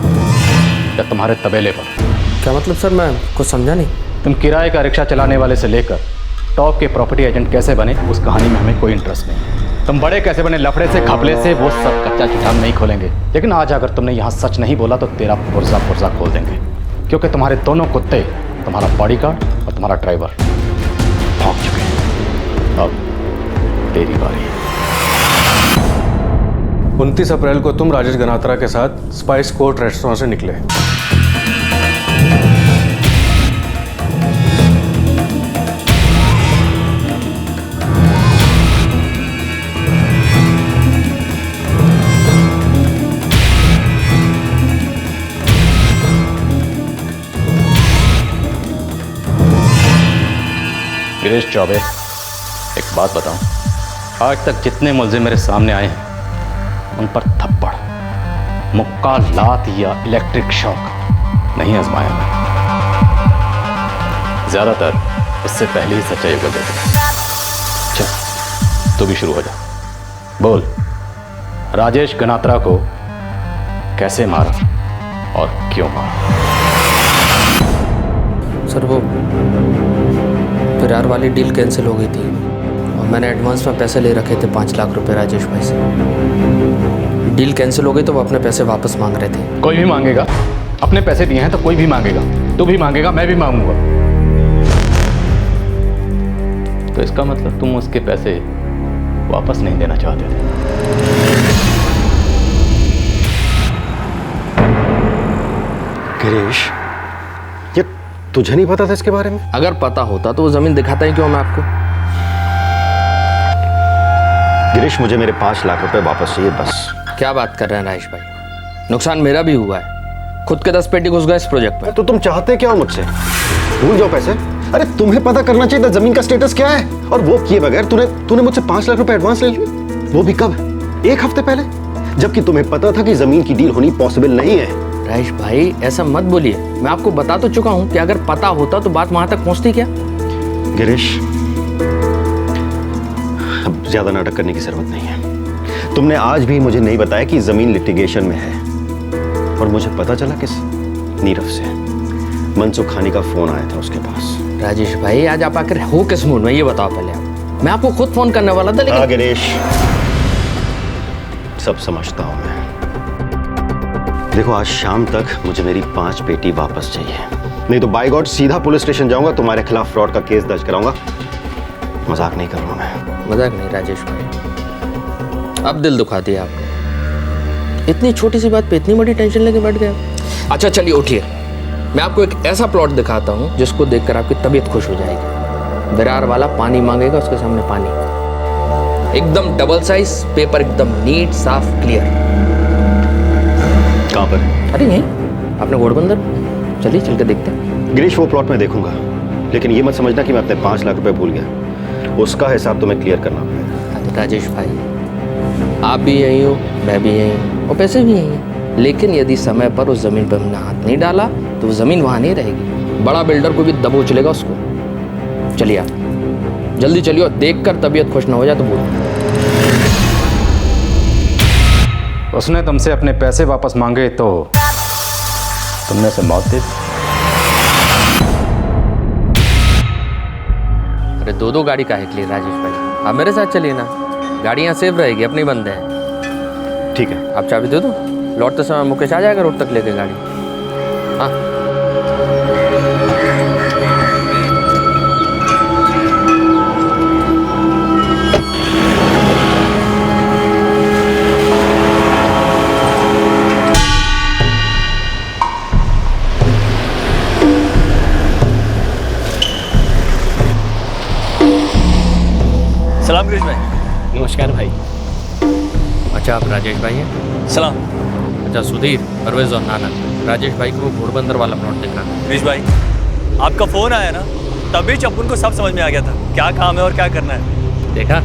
या तुम्हारे तबेले पर? क्या मतलब सर, मैं कुछ समझा नहीं। तुम किराए का रिक्शा चलाने वाले से लेकर टॉप के प्रॉपर्टी एजेंट कैसे बने उस कहानी में हमें कोई इंटरेस्ट नहीं। तुम बड़े कैसे बने लफड़े से घपले से, वो सब कच्चा चिट्ठा नहीं खोलेंगे। लेकिन आज अगर तुमने यहाँ सच नहीं बोला तो तेरा पुर्जा पुर्जा खोल देंगे, क्योंकि तुम्हारे दोनों कुत्ते, तुम्हारा बॉडीगार्ड और तुम्हारा ड्राइवर भाग चुके हैं। अब तेरी बारी है। 29 अप्रैल को तुम राजेश गनात्रा के साथ स्पाइस कोर्ट रेस्टोरेंट से निकले। गिरीश चौबे, एक बात बताऊं, आज तक जितने मुलजिम मेरे सामने आए हैं उन पर थप्पड़, मुक्का, लात या इलेक्ट्रिक शॉक नहीं आजमाया मैं। ज्यादातर इससे पहले ही सच्चाई उगल देते। चल तू भी शुरू हो जा। बोल, राजेश गनात्रा को कैसे मारा और क्यों मारा? सर वो फिरार वाली डील कैंसिल हो गई थी और मैंने एडवांस में पैसे ले रखे थे 5 लाख रुपए राजेश भाई से। डील कैंसिल हो गई तो वो अपने पैसे वापस मांग रहे थे। कोई भी मांगेगा, अपने पैसे दिए हैं तो कोई भी मांगेगा। तू भी मांगेगा, मैं भी मांगूंगा। तो इसका मतलब तुम उसके पैसे वापस नहीं देना चाहते थे। गिरीश, ये तुझे नहीं पता था इसके बारे में? अगर पता होता तो वो जमीन दिखाता ही क्यों मैं आपको? गिरीश, मुझे मेरे 5 लाख रुपए वापस चाहिए बस। क्या बात कर रहे हैं राजेश भाई? नुकसान मेरा भी हुआ है, खुद के 10 पेटी घुस गए इस प्रोजेक्ट में। तो तुम चाहते क्या हो मुझसे? भूल जाओ पैसे। अरे तुम्हें पता करना चाहिए था जमीन का स्टेटस क्या है, और वो किए बगैर तूने मुझसे 5 लाख रुपए एडवांस ले लिए, वो भी कब? 1 हफ्ते पहले, जबकि तुम्हें पता था कि जमीन की डील होनी पॉसिबल नहीं है। राजेश भाई ऐसा मत बोलिए, मैं आपको बता तो चुका हूं कि अगर पता होता तो बात वहां तक पहुंचती क्या? गिरीश, अब ज्यादा नाटक करने की जरूरत नहीं है। तुमने आज भी मुझे नहीं बताया कि जमीन लिटिगेशन में है, और मुझे पता चला किस? नीरव से। मनसुख खानी का फोन आया था उसके पास। राजेश भाई आज आप आकर हो किस मूड में ये बताओ पहले आप। मैं आपको खुद फोन करने वाला था लेकिन। हाँ गिरीश, सब समझता हूं मैं। देखो आज शाम तक मुझे मेरी 5 पेटी वापस चाहिए, नहीं तो बाय गॉड सीधा पुलिस स्टेशन जाऊंगा, तुम्हारे खिलाफ फ्रॉड का केस दर्ज कराऊंगा। मजाक नहीं करूंगा मैं। मजाक नहीं राजेश भाई, अब दिल दुखा दिया आपने। इतनी छोटी सी बात पे इतनी बड़ी टेंशन लेके बैठ गए। अच्छा चलिए उठिए, मैं आपको एक ऐसा प्लॉट दिखाता हूँ जिसको देखकर आपकी तबीयत खुश हो जाएगी। विरार वाला पानी मांगेगा, उसके सामने पानी, एकदम डबल साइज, पेपर एकदम नीट साफ क्लियर। कहाँ पर? अरे यहीं अपने घोड़बंदर, चलिए चल के देखते हैं। गिरीश, वो प्लॉट में देखूंगा, लेकिन ये मत समझना कि मैं अपने 5 लाख रुपए भूल गया। उसका हिसाब तुम्हें क्लियर करना पड़ेगा। राजेश भाई, आप भी यहीं हो, मैं भी यहीं हूँ और पैसे भी यहीं हैं। लेकिन यदि समय पर उस जमीन पर हमने हाथ नहीं डाला तो वो जमीन वहां नहीं रहेगी। बड़ा बिल्डर को भी दबोच लेगा उसको। चलिए आप जल्दी चलिए, देखकर तबीयत खुश ना हो जाए तो बोलो। उसने तुमसे अपने पैसे वापस मांगे तो तुमने उसे मौत दे दी। अरे दो गाड़ी काहे के लिए राजेश भाई? आप मेरे साथ चलिए ना, गाड़ी यहाँ सेफ रहेगी, अपने बंदे हैं। ठीक है, आप चाबी दे दो, लौटते समय मुकेश आ जाएगा रोड तक लेके गाड़ी। हाँ सलाम गिरीश भाई। नमस्कार भाई। अच्छा, आप राजेश भाई हैं? सलाम। अच्छा, सुधीर, परवेज और नानक, राजेश भाई को घोड़बंदर वाला प्लॉट दिखा। गिरीश भाई, आपका फोन आया ना, तभी चप्पन को सब समझ में आ गया था क्या काम है और क्या करना है। देखा?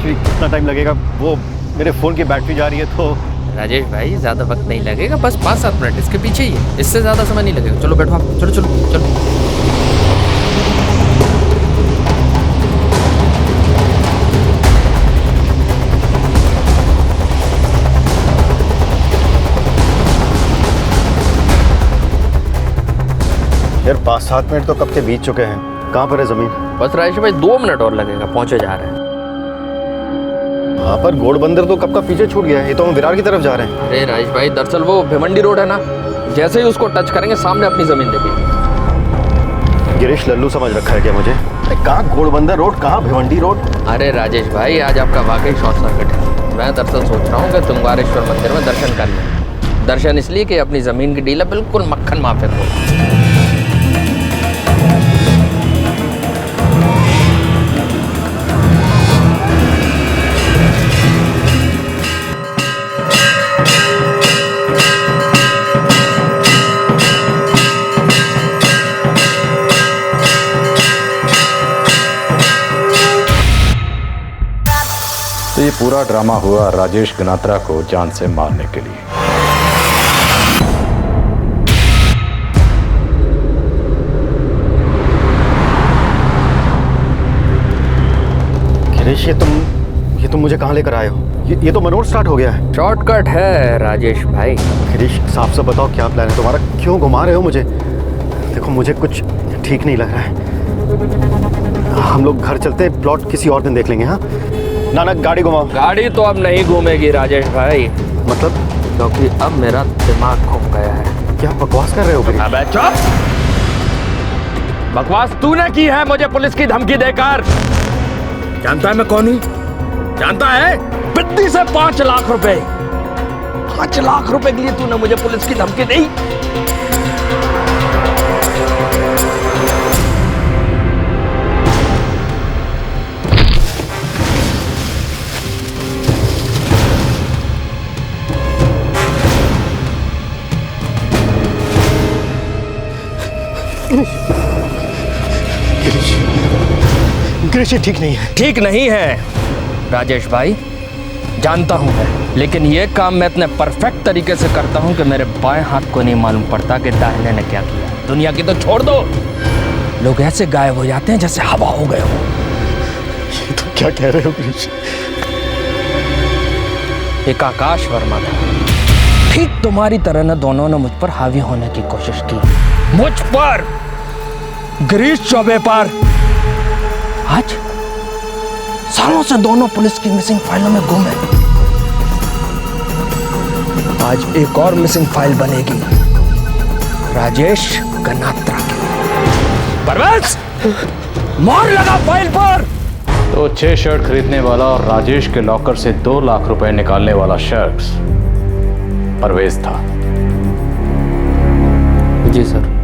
कितना टाइम लगेगा? वो मेरे फ़ोन की बैटरी जा रही है तो। राजेश भाई, ज़्यादा वक्त नहीं लगेगा, बस 5-7 मिनट, इसके पीछे ही है, इससे ज़्यादा समय नहीं लगेगा। चलो बैठो आप, चलो चलो चलो। यार 5-7 मिनट तो कब के बीत चुके हैं। कहाँ पर है ज़मीन? बस राजेश भाई 2 मिनट और लगेगा, पहुँचे जा रहे हैं। हाँ, पर घोड़बंदर तो कब का पीछे छूट गया है। ये तो हम विरार की तरफ जा रहे हैं। अरे राजेश भाई, दरअसल वो भिवंडी रोड है ना, जैसे ही उसको टच करेंगे सामने अपनी ज़मीन देखेंगे। गिरीश लल्लू समझ रखा है क्या मुझे? कहाँ घोड़बंदर रोड, कहाँ भिवंडी रोड? अरे राजेश भाई, आज आपका वाकई शॉर्ट सर्किट है। मैं दरअसल सोच रहा हूँ कि तुंगारेश्वर मंदिर में दर्शन कर लें। दर्शन इसलिए कि अपनी ज़मीन की डील है बिल्कुल मक्खन माफिक हो। तो ये पूरा ड्रामा हुआ राजेश गनात्रा को जान से मारने के लिए। गिरीश, ये तुम मुझे कहाँ लेकर आए हो? ये तो मनोज स्टार्ट हो गया है। शॉर्टकट है राजेश भाई। गिरीश, साफ साफ बताओ क्या प्लान है तुम्हारा? क्यों घुमा रहे हो मुझे? देखो, मुझे कुछ ठीक नहीं लग रहा है। हम लोग घर चलते हैं, प्लॉट किसी और दिन देख लेंगे। हाँ नानक, गाड़ी घुमाओ। गाड़ी तो अब नहीं घूमेगी राजेश भाई। मतलब? क्योंकि अब मेरा दिमाग घूम गया है। क्या बकवास कर रहे हो? अबे चुप! बकवास तूने की है मुझे पुलिस की धमकी देकर। जानता है मैं कौन हूँ? जानता है? बिद्दी से 5 लाख रुपए, 5 लाख रुपए के लिए तूने मुझे पुलिस की धमकी दी। गिरीश, ये ठीक नहीं है। ठीक नहीं है राजेश भाई, जानता हूं मैं, लेकिन ये काम मैं इतने परफेक्ट तरीके से करता हूं कि मेरे बाएं हाथ को नहीं मालूम पड़ता कि दाहिने ने क्या किया। दुनिया की तो छोड़ दो, लोग ऐसे गायब हो जाते हैं जैसे हवा हो गए हो। ये तो क्या कह रहे हो गिरीश? एक आकाश वर्मा था, ठीक तुम्हारी तरह न दोनों ने मुझ पर हावी होने की कोशिश की। मुझ पर, गिरीश चौबे पर। आज सालों से दोनों पुलिस की मिसिंग फाइलों में गुम है। आज एक और मिसिंग फाइल बनेगी राजेश गनात्रा की। परवेज, मार लगा फाइल पर। तो 6 शर्ट खरीदने वाला और राजेश के लॉकर से 2 लाख रुपए निकालने वाला शख्स परवेज था। जी सर।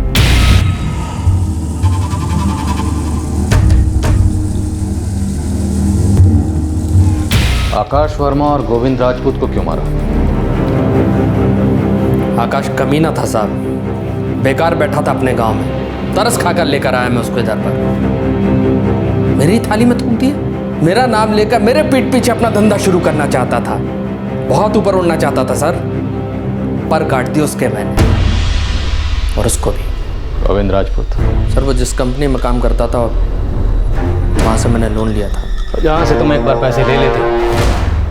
आकाश वर्मा और गोविंद राजपूत को क्यों मारा? आकाश कमीना था साहब, बेकार बैठा था अपने गांव में, तरस खाकर लेकर आया मैं उसको इधर पर। मेरी थाली में थूक दिया, मेरा नाम लेकर मेरे पीठ पीछे अपना धंधा शुरू करना चाहता था, बहुत ऊपर उड़ना चाहता था सर, पर काट दी उसके मैंने, और उसको भी। गोविंद राजपूत सर वो जिस कंपनी में काम करता था वहाँ से मैंने लोन लिया था। जहाँ से तुम एक बार पैसे ले लेते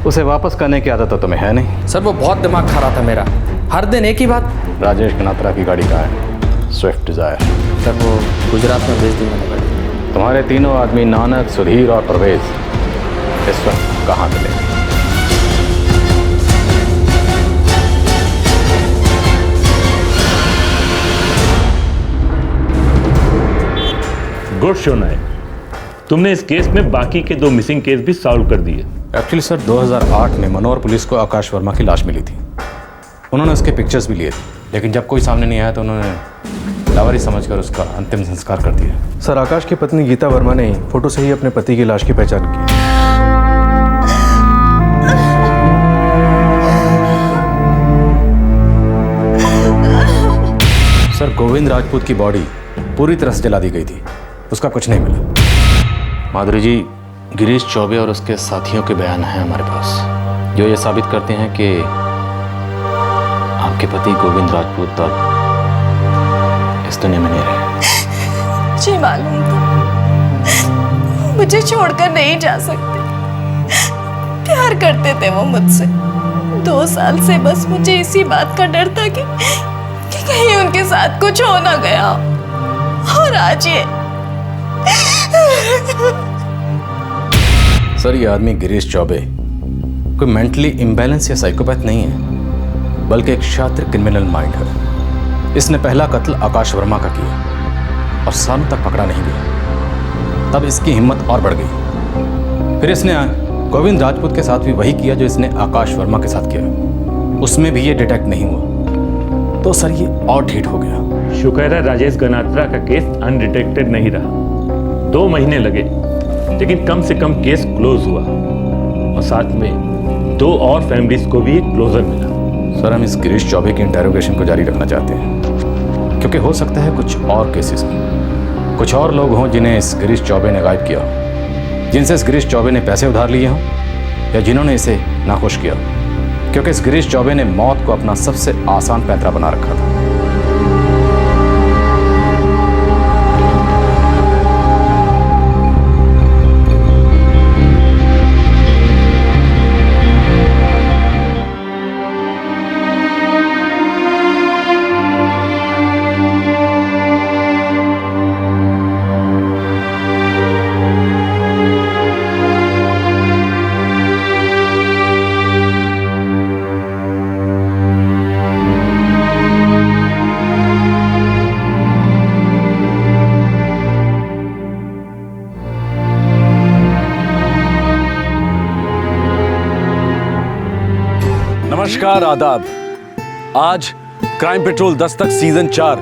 उसे वापस करने की आदत तो तुम्हें है नहीं। सर वो बहुत दिमाग खा रहा था मेरा, हर दिन एक ही बात। राजेश गनात्रा की गाड़ी कहाँ है? Swift Dzire. सर वो गुजरात में भेज दी मैंने गाड़ी। तुम्हारे तीनों आदमी नानक, सुधीर और परवेज इस वक्त कहाँ मिले? गुड शो नायक, तुमने इस केस में बाकी के 2 मिसिंग केस भी सॉल्व कर दिए। एक्चुअली सर 2008 में मनोहर पुलिस को आकाश वर्मा की लाश मिली थी, उन्होंने उसके पिक्चर्स भी लिए थे, लेकिन जब कोई सामने नहीं आया तो उन्होंने लावारिस समझकर उसका अंतिम संस्कार कर दिया। सर आकाश की पत्नी गीता वर्मा ने फोटो से ही अपने पति की लाश की पहचान की। सर गोविंद राजपूत की बॉडी पूरी तरह से जला दी गई थी, उसका कुछ नहीं मिला। माधुरी जी, गिरीश चौबे और उसके साथियों के बयान हैं हमारे पास, जो ये साबित करते हैं कि आपके पति गोविंद राजपूत अब इस दुनिया में नहीं रहे। मुझे मालूम था, मुझे छोड़कर नहीं जा सकते। प्यार करते थे वो मुझसे, 2 साल से बस मुझे इसी बात का डर था कि कहीं उनके साथ कुछ हो ना गया, और आज ये। सर ये आदमी गिरीश चौबे कोई मेंटली इम्बैलेंस या साइकोपैथ नहीं है, बल्कि एक शातिर क्रिमिनल माइंड है। इसने पहला कत्ल आकाश वर्मा का किया और सालों तक पकड़ा नहीं गया, तब इसकी हिम्मत और बढ़ गई। फिर इसने गोविंद राजपूत के साथ भी वही किया जो इसने आकाश वर्मा के साथ किया, उसमें भी ये डिटेक्ट नहीं हुआ, तो सर ये और ढीठ हो गया। शुक्र है राजेश गनात्रा का केस अनडिटेक्टेड नहीं रहा, 2 महीने लगे, लेकिन कम से कम केस क्लोज हुआ, और साथ में 2 और फैमिलीज को भी एक क्लोजर मिला। सर हम इस गिरीश चौबे की इंटेरोगेशन को जारी रखना चाहते हैं, क्योंकि हो सकता है कुछ और केसेस में कुछ और लोग हों जिन्हें इस गिरीश चौबे ने गायब किया हो, जिनसे इस गिरीश चौबे ने पैसे उधार लिए हों, या जिन्होंने इसे नाखुश किया, क्योंकि इस गिरीश चौबे ने मौत को अपना सबसे आसान पैंतरा बना रखा था। नमस्कार, आदाब। आज क्राइम पेट्रोल दस्तक सीजन 4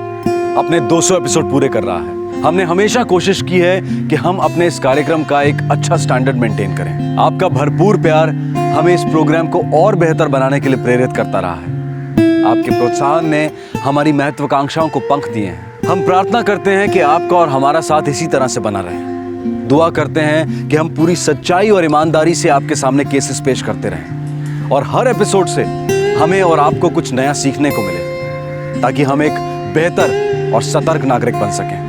अपने 200 एपिसोड पूरे कर रहा है। हमने हमेशा कोशिश की है कि हम अपने इस कार्यक्रम का एक अच्छा स्टैंडर्ड मेंटेन करें। आपका भरपूर प्यार हमें इस प्रोग्राम को और बेहतर बनाने के लिए प्रेरित करता रहा है। आपके प्रोत्साहन ने हमारी महत्वाकांक्षाओं को पंख दिए हैं। हम प्रार्थना करते हैं कि आपका और हमारा साथ इसी तरह से बना रहे। दुआ करते हैं कि हम पूरी सच्चाई और ईमानदारी से आपके सामने केसेस पेश करते रहें, और हर एपिसोड से हमें और आपको कुछ नया सीखने को मिले, ताकि हम एक बेहतर और सतर्क नागरिक बन सकें।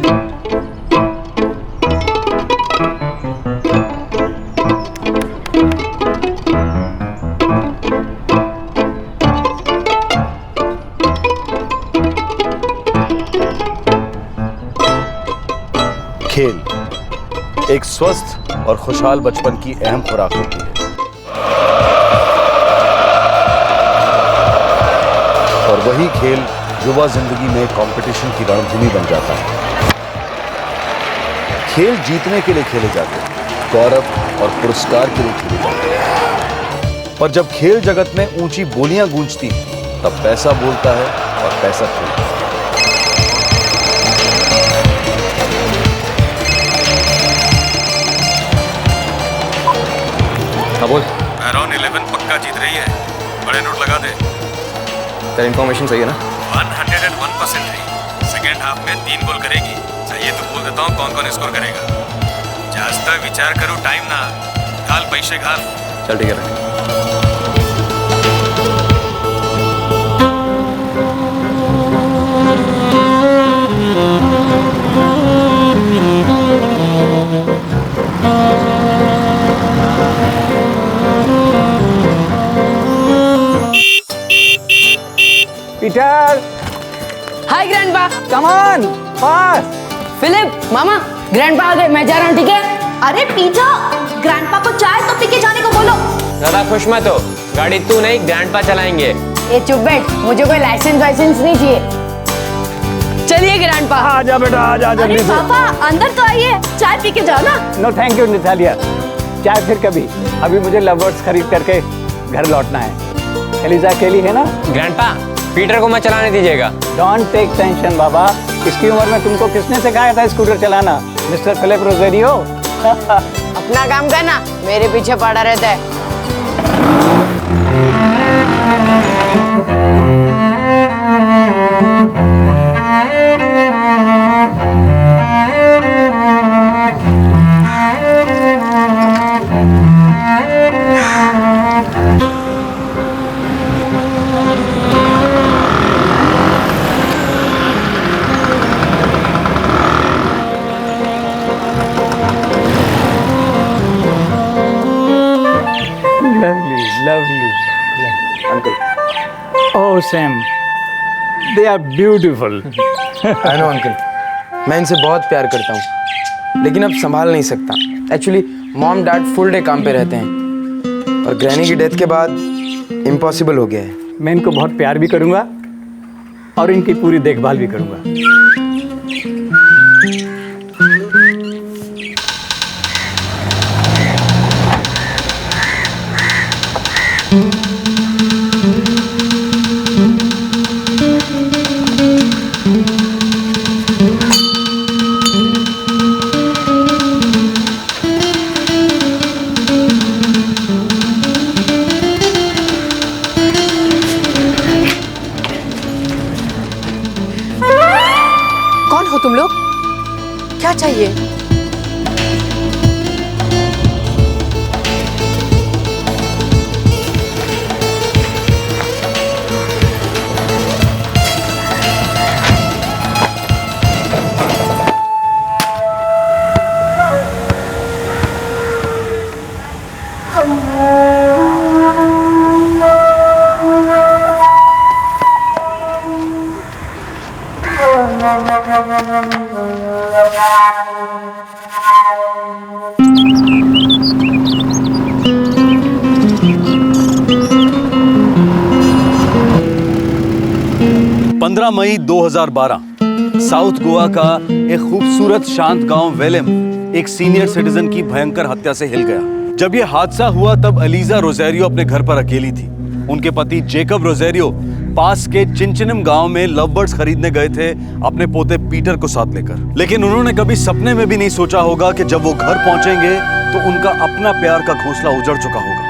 खेल एक स्वस्थ और खुशहाल बचपन की अहम खुराक होती है, और वही खेल युवा जिंदगी में कंपटीशन की रणभूमि बन जाता है। खेल जीतने के लिए खेले जाते हैं, गौरव और पुरस्कार के लिए खेले जाते हैं। पर जब खेल जगत में ऊंची बोलियां गूंजती हैं, तब पैसा बोलता है और पैसा खेलता है। हाँ बोल। अराउंड 11 पक्का जीत रही है, बड़े नोट लगा दे। तेरी इन्फॉर्मेशन सही है ना? 101% रही। सेकेंड हाफ में 3 गोल करेगी। चाहिए तो बोल देता हूँ कौन कौन स्कोर करेगा। जास्त विचार करो, टाइम ना घाल, पैसे घाल। चल ठीक है। Peter. Hi grandpa. Come on fast. Philip मामा, ग्रैंडपा आ गए, मैं जा रहा हूँ, ठीक है? अरे पीटर, ग्रैंडपा को चाय तो पी के जाने को बोलो। ज्यादा खुश मत हो, गाड़ी तू नहीं ग्रैंडपा चलाएंगे। ये चुप बैठ, मुझे कोई लाइसेंस नहीं चाहिए। चलिए ग्रैंडपा। आजा बेटा, आजा अरे जल्दी से। पापा अंदर तो आइए, चाय पी के जाओ ना। नो थैंक यू नितालिया, चाय फिर कभी। अभी मुझे लवर्स खरीद करके घर लौटना है। एलिजा अकेली है ना? ग्रैंडपा, पीटर को मत चलाने दीजिएगा। डोंट टेक टेंशन बाबा, इसकी उम्र में तुमको किसने सिखाया था स्कूटर चलाना? Mister Philip Rogerio. अपना काम करना, मेरे पीछे पड़ा रहता है। Lovely. Uncle. Oh, Sam. They are beautiful. I know, uncle. मैं इनसे बहुत प्यार करता हूँ, लेकिन अब संभाल नहीं सकता। Actually mom dad full day काम पे रहते हैं और ग्रैनी की डेथ के बाद इम्पॉसिबल हो गया है। मैं इनको बहुत प्यार भी करूँगा और इनकी पूरी देखभाल भी करूँगा। कौन हो तुम लोग? क्या चाहिए? मई 2012 साउथ गोवा का एक खूबसूरत शांत गांव वेलेम एक सीनियर सिटीजन की भयंकर हत्या से हिल गया। जब यह हादसा हुआ तब एलिजा रोजेरियो अपने घर पर अकेली थी। उनके पति जेकब रोजेरियो पास के चिंचिनम गांव में लव बर्ड्स खरीदने गए थे अपने पोते पीटर को साथ लेकर। लेकिन उन्होंने कभी सपने में भी नहीं सोचा होगा कि जब वो घर पहुंचेंगे तो उनका अपना प्यार का घोंसला उजड़ चुका होगा।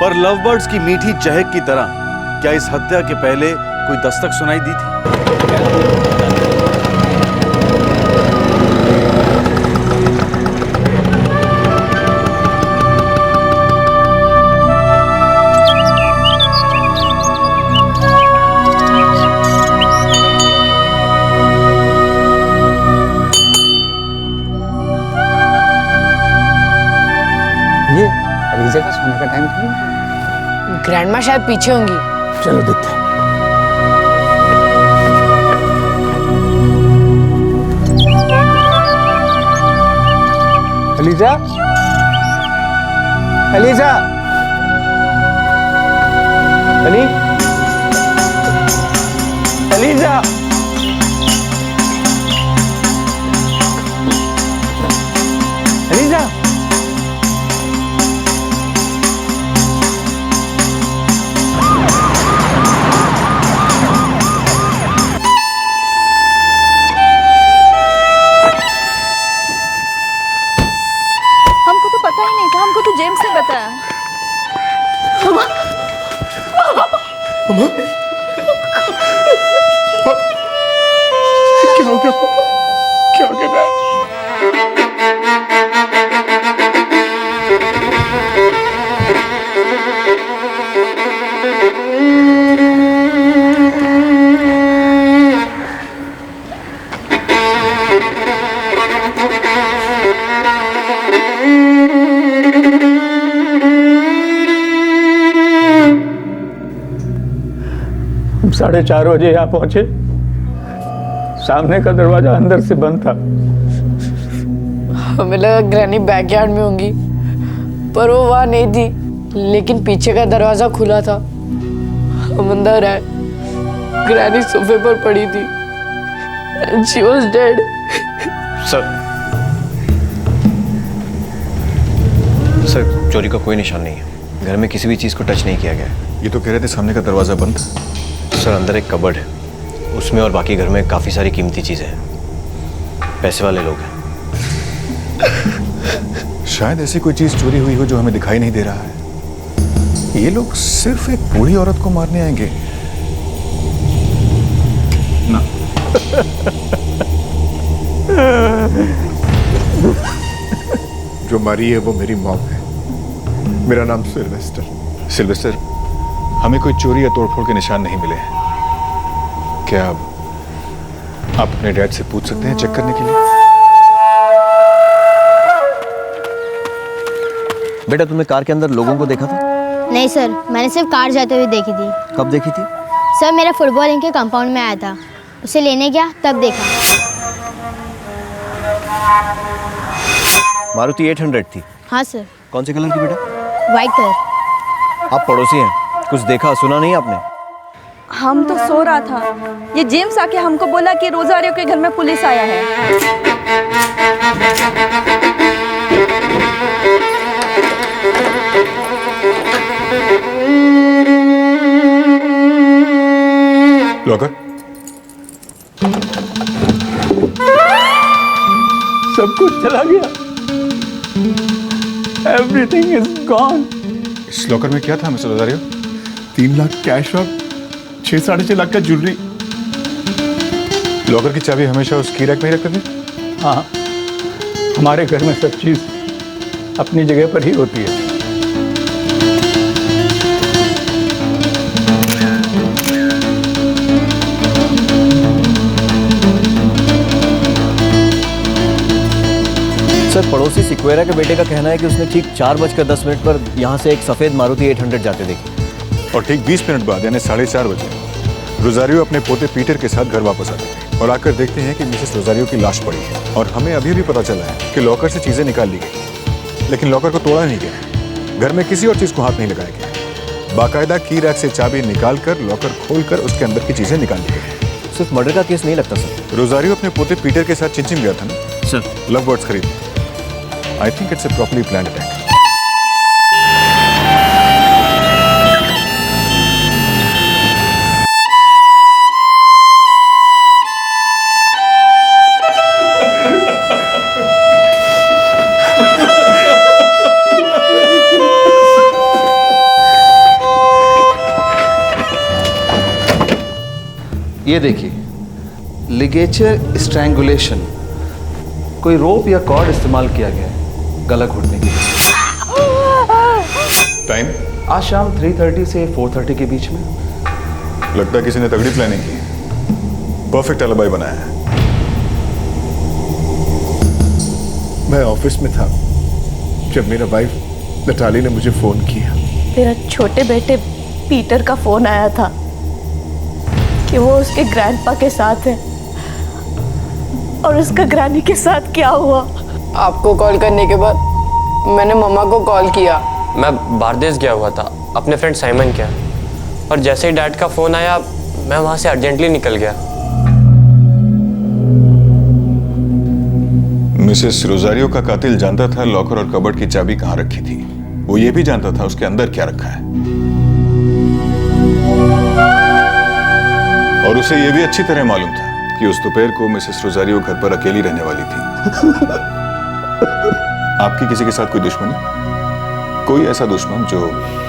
पर लव बर्ड्स की मीठी चहक की तरह क्या इस हत्या के पहले कोई दस्तक सुनाई दी थी? ये एलिजा का सोने का टाइम था। ग्रैंडमा शायद पीछे होंगी। चलो देखते हैं। Eliza, Eliza, Ellie, Eliza, Eliza. हमको तो पता ही नहीं था, हमको तो जेम्स ने बताया। क्या कर रहा है? हम 4:30 बजे यहाँ पहुंचे। सामने का दरवाजा अंदर से बंद था। हमें लगा ग्रैनी बैकयार्ड में होंगी, पर वो वहाँ नहीं थी। लेकिन पीछे का दरवाजा खुला था। हम अंदर आए, ग्रैनी सोफे पर पड़ी थी। And she was dead. Sir चोरी का कोई निशान नहीं है। घर में किसी भी चीज़ को टच नहीं किया गया है। ये तो कह रहे थे सामने का दरवाजा बंद। सर अंदर एक कबर्ड है, उसमें और बाकी घर में काफ़ी सारी कीमती चीज़ें हैं। पैसे वाले लोग हैं। शायद ऐसी कोई चीज चोरी हुई हो जो हमें दिखाई नहीं दे रहा है। ये लोग सिर्फ एक बूढ़ी औरत को मारने आएंगे ना। जो मारी है वो मेरी मॉम है। मेरा नाम सिल्वेस्टर। सिल्वेस्टर, हमें कोई चोरी या तोड़फोड़ के निशान नहीं मिले हैं। क्या आप अपने डैड से पूछ सकते हैं चेक करने के लिए? बेटा तुमने कार के अंदर लोगों को देखा था? नहीं सर, मैंने सिर्फ कार जाते हुए देखी थी। कब देखी थी? सर मेरा फुटबॉल इनके कंपाउंड में आया था, उसे लेने गया तब देखा। मारुति 800 थी। हाँ सर। कौन से कलर की बेटा? White colour. आप पड़ोसी हैं, कुछ देखा सुना नहीं आपने? हम तो सो रहा था, ये जेम्स आके हमको बोला कि रोजारियो के घर में पुलिस आया है। लॉकर? सब कुछ चला गया। Everything is gone. इस लॉकर में क्या था मिस्टर रोजारियो? 3 लाख कैश और 6-6.5 लाख का ज्वेलरी। लॉकर की चाबी हमेशा उस की रैक में ही रखते थे? हाँ, हमारे घर में सब चीज अपनी जगह पर ही होती है। सर पड़ोसी सिक्वेरा के बेटे का कहना है कि उसने ठीक 4:10 पर यहाँ से एक सफ़ेद मारुति 800 जाते देखी। और ठीक 20 मिनट बाद यानी 4:30 बजे रोजारियो अपने पोते पीटर के साथ घर वापस आते हैं और आकर देखते हैं कि मिसेस रोजारियो की लाश पड़ी है। और हमें अभी भी पता चला है कि लॉकर से चीज़ें निकाल ली गई, लेकिन लॉकर को तोड़ा नहीं गया। घर में किसी और चीज़ को हाथ नहीं लगाया गया। बाकायदा की रैक से चाबी निकाल कर लॉकर खोल कर उसके अंदर की चीज़ें निकाल ली गई। सिर्फ मर्डर का केस नहीं लगता सर। रोजारियो अपने पोते पीटर के साथ चिंचिन गया था ना सर, लव बर्ड्स खरीदने। I think it's a properly planned attack. ये देखिए, लिगेचर स्ट्रैंगुलेशन, कोई रोप या कॉर्ड इस्तेमाल किया गया है गला घोटने के लिए। टाइम? आज शाम 3:30 से 4:30 के बीच में। लगता है किसी ने तगड़ी प्लानिंग की, परफेक्ट एलिबाई बनाया है। मैं ऑफिस में था जब मेरा वाइफ नटाली ने मुझे फोन किया। तेरा छोटे बेटे पीटर का फोन आया था कि वो उसके ग्रैंडपा के साथ है और उसका ग्रैनी के साथ क्या हुआ। आपको कॉल करने के बाद मैंने मम्मा को कॉल किया। मैं बारदेस गया हुआ था अपने फ्रेंड साइमन के, और जैसे ही डैड का फ़ोन आया मैं वहाँ से अर्जेंटली निकल गया। मिसेस रोजारियो का कातिल जानता था लॉकर और कबर्ड की चाबी कहाँ रखी थी। वो ये भी जानता था उसके अंदर क्या रखा है, और उसे ये भी अच्छी तरह मालूम था कि उस दोपहर को मिसेस रोजारियो घर पर अकेली रहने वाली थी। आपकी किसी के साथ कोई दुश्मनी? कोई ऐसा दुश्मन जो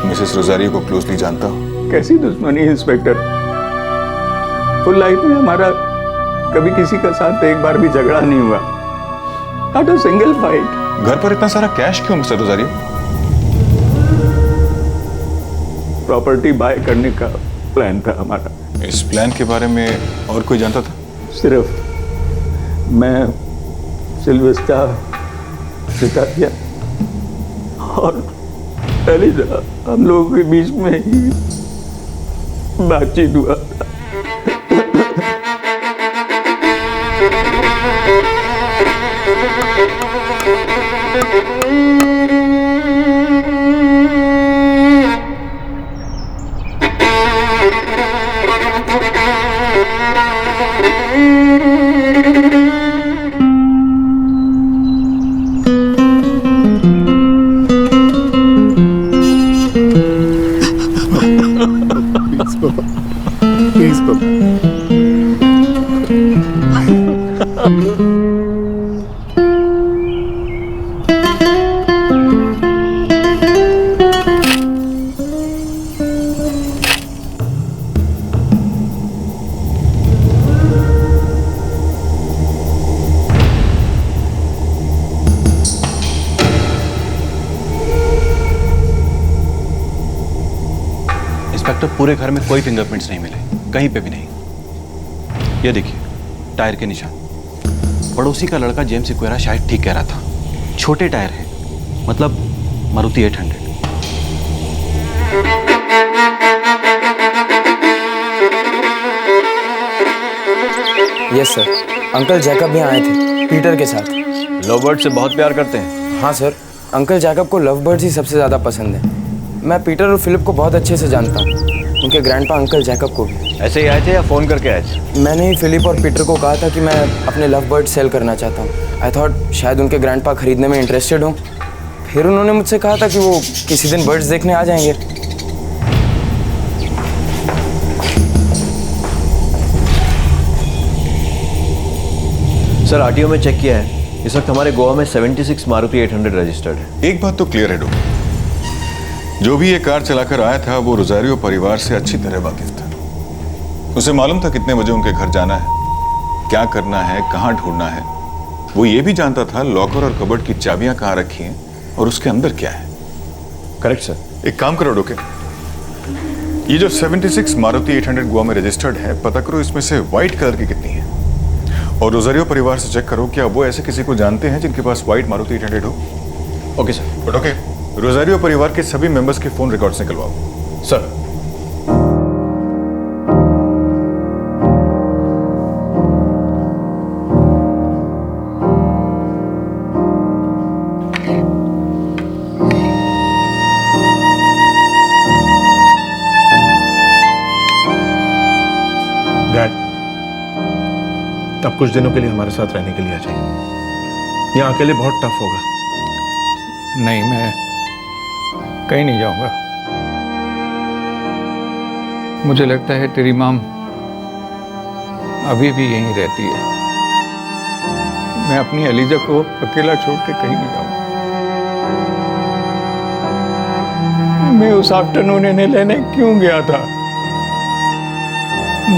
मिसेस रोजारियो को क्लोजली जानता हो? कैसी दुश्मनी इंस्पेक्टर? फुल लाइफ में हमारा कभी किसी के साथ एक बार भी झगड़ा नहीं हुआ, नॉट अ सिंगल फाइट। घर पर इतना सारा कैश क्यों मिस्टर रोजारियो? प्रॉपर्टी बाय करने का प्लान था हमारा। इस प्लान के बारे में और कोई जानता था? सिर्फ मैं, सिल्वेस्टा, सितारिया और एलिजा, हम लोगों के बीच में ही बातचीत हुआ था। प्लीज पापा। इंस्पेक्टर, पूरे घर में कोई फिंगरप्रिंट्स नहीं मिले, कहीं पे भी नहीं। ये देखिए, टायर के निशान। पड़ोसी का लड़का जेम्स इक्वेरा शायद ठीक कह रहा था, छोटे टायर हैं, मतलब Maruti 800। Yes sir, uncle Jacob भी आए थे पीटर के साथ। लव बर्ड से बहुत प्यार करते हैं? हाँ सर, अंकल जैकब को लव बर्ड्स ही सबसे ज़्यादा पसंद है। मैं पीटर और फिलिप को बहुत अच्छे से जानता हूँ, उनके ग्रैंडपा अंकल जैकब को भी। ऐसे ही आए थे या फ़ोन करके आए थे? मैंने ही फिलिप और पीटर को कहा था कि मैं अपने लव बर्ड सेल करना चाहता हूँ। आई थॉट शायद उनके ग्रैंडपा खरीदने में इंटरेस्टेड हों। फिर उन्होंने मुझसे कहा था कि वो किसी दिन बर्ड्स देखने आ जाएंगे। सर, आरटीओ में चेक किया है, इस वक्त हमारे गोवा में 76 मारुति 800 रजिस्टर्ड है। एक बात तो क्लियर है डॉक्टर, जो भी ये कार चलाकर आया था वो रोजारियो परिवार से अच्छी तरह वाकिफ था। उसे मालूम था कितने बजे उनके घर जाना है, क्या करना है, कहाँ ढूंढना है। वो ये भी जानता था लॉकर और कबर्ड की चाबियां कहाँ रखी हैं और उसके अंदर क्या है। Correct sir. एक काम करो डोके, ये जो 76 मारुति 800 गोवा में रजिस्टर्ड है, पता करो इसमें से व्हाइट कलर की कितनी है, और रोजारियो परिवार से चेक करो क्या वो ऐसे किसी को जानते हैं जिनके पास व्हाइट मारुति 800 हो। Okay sir. But okay, Rosario परिवार के सभी मेंबर्स के फोन रिकॉर्ड्स निकलवाओ। सर। डैड, अब कुछ दिनों के लिए हमारे साथ रहने के लिए आ जाइए। यहाँ अकेले बहुत टफ होगा। नहीं, मैं कहीं नहीं जाऊंगा। मुझे लगता है तेरी माम अभी भी यहीं रहती है। मैं अपनी एलिजा को अकेला छोड़ के कहीं नहीं जाऊंगा। मैं उस आफ्टरनून इन्हें लेने क्यों गया था?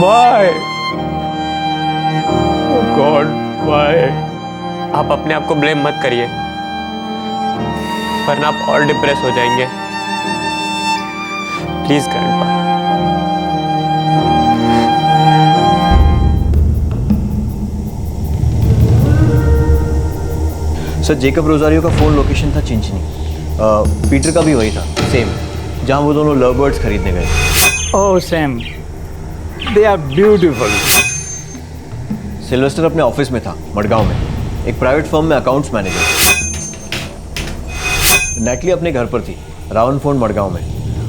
Why? Oh God, why? आप अपने आप को ब्लेम मत करिए, वरना आप और डिप्रेस हो जाएंगे। Please grandpa. Sir, Jacob Rosario का फोन लोकेशन था चिंचनी। पीटर का भी वही था, सेम, जहां वो दोनों लव बर्ड्स खरीदने गए। Oh Sam, they are beautiful. Sylvester अपने ऑफिस में था मडगांव में, एक प्राइवेट फर्म में अकाउंट्स मैनेजर। नैटली अपने घर पर थी, रावन फोन मडगांव में,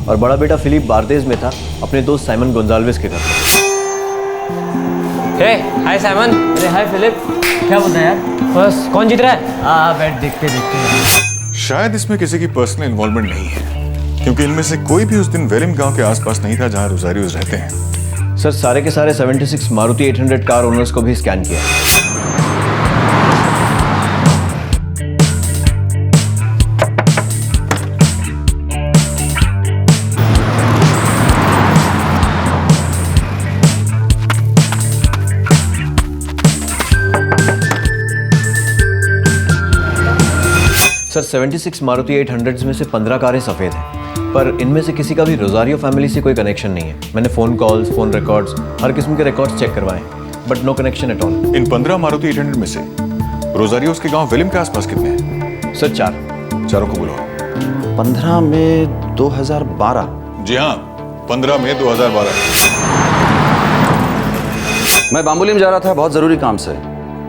और बड़ा बेटा फिलिप बारदेज में था अपने दोस्त साइमन गोंजाल्वेस के घर पर। हे, हाय साइमन। अरे हाय फिलिप, क्या बोलता है यार? बस, कौन जीत रहा है? बैठ, देखते देखते। शायद इसमें किसी की पर्सनल इन्वॉल्वमेंट नहीं है, क्योंकि इनमें से कोई भी उस दिन वेलिम गांव के आसपास नहीं था जहां रोजारियोस रहते हैं। सर, सारे के सारे 76 मारुति 800 कार ओनर्स को भी स्कैन किया। सर 76 मारुति 800s में से 15 कारें सफ़ेद हैं, पर इनमें से किसी का भी रोजारियो फैमिली से कोई कनेक्शन नहीं है। मैंने फ़ोन कॉल्स, फ़ोन रिकॉर्ड्स, हर किस्म के रिकॉर्ड्स चेक करवाए, but no connection at all. इन 15 मारुति 800 में से रोजारियोस के गांव विलियम के आसपास कितने हैं? सर 4। चारों को बुलाओ। 15 में 2012। जी हाँ, 15 में 2012। मैं बाम्बोली में जा रहा था बहुत ज़रूरी काम से।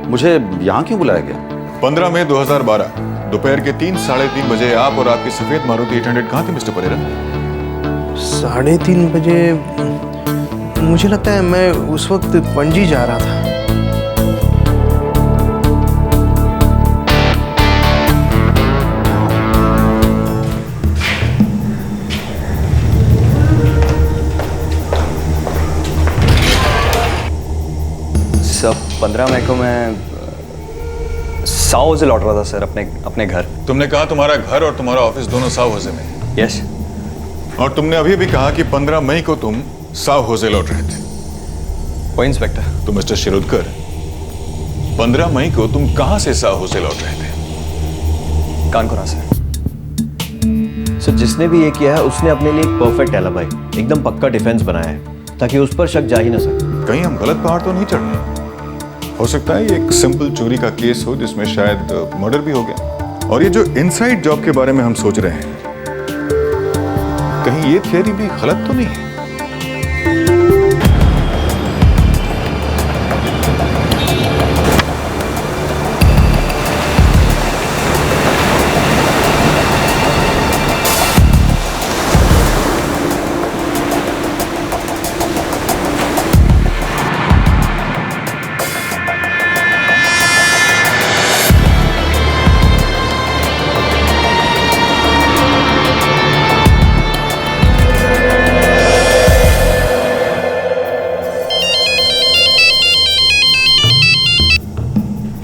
मुझे यहाँ क्यों बुलाया गया? 15 मई 2012 दोपहर के 3, साढ़े 3 बजे आप और आपकी सफेद मारुति 800 कहाँ थे मिस्टर परेरा? 3:30 बजे मुझे लगता है मैं उस वक्त पणजी जा रहा था। सब 15 मई को मैं साओ से लौट रहा था सर, अपने घर। तुमने कहा तुम्हारा घर और तुम्हारा ऑफिस दोनों साओ होजे में? यस। और तुमने अभी भी कहा कि 15 मई को तुम साओ होजे लौट रहे थे। वो इंस्पेक्टर। तो मिस्टर शिरोडकर, 15 मई को तुम कहां से साओ होजे लौट रहे थे? कानपुरा से। सर जिसने भी ये किया है उसने अपने लिए एक परफेक्ट एलिबाई, एकदम पक्का डिफेंस बनाया है ताकि उस पर शक जा ही ना सके। कहीं हम गलत पहाड़ तो नहीं चढ़ रहे? हो सकता है ये एक सिंपल चोरी का केस हो जिसमें शायद मर्डर भी हो गया। और ये जो इनसाइड जॉब के बारे में हम सोच रहे हैं, कहीं ये थियरी भी गलत तो नहीं है?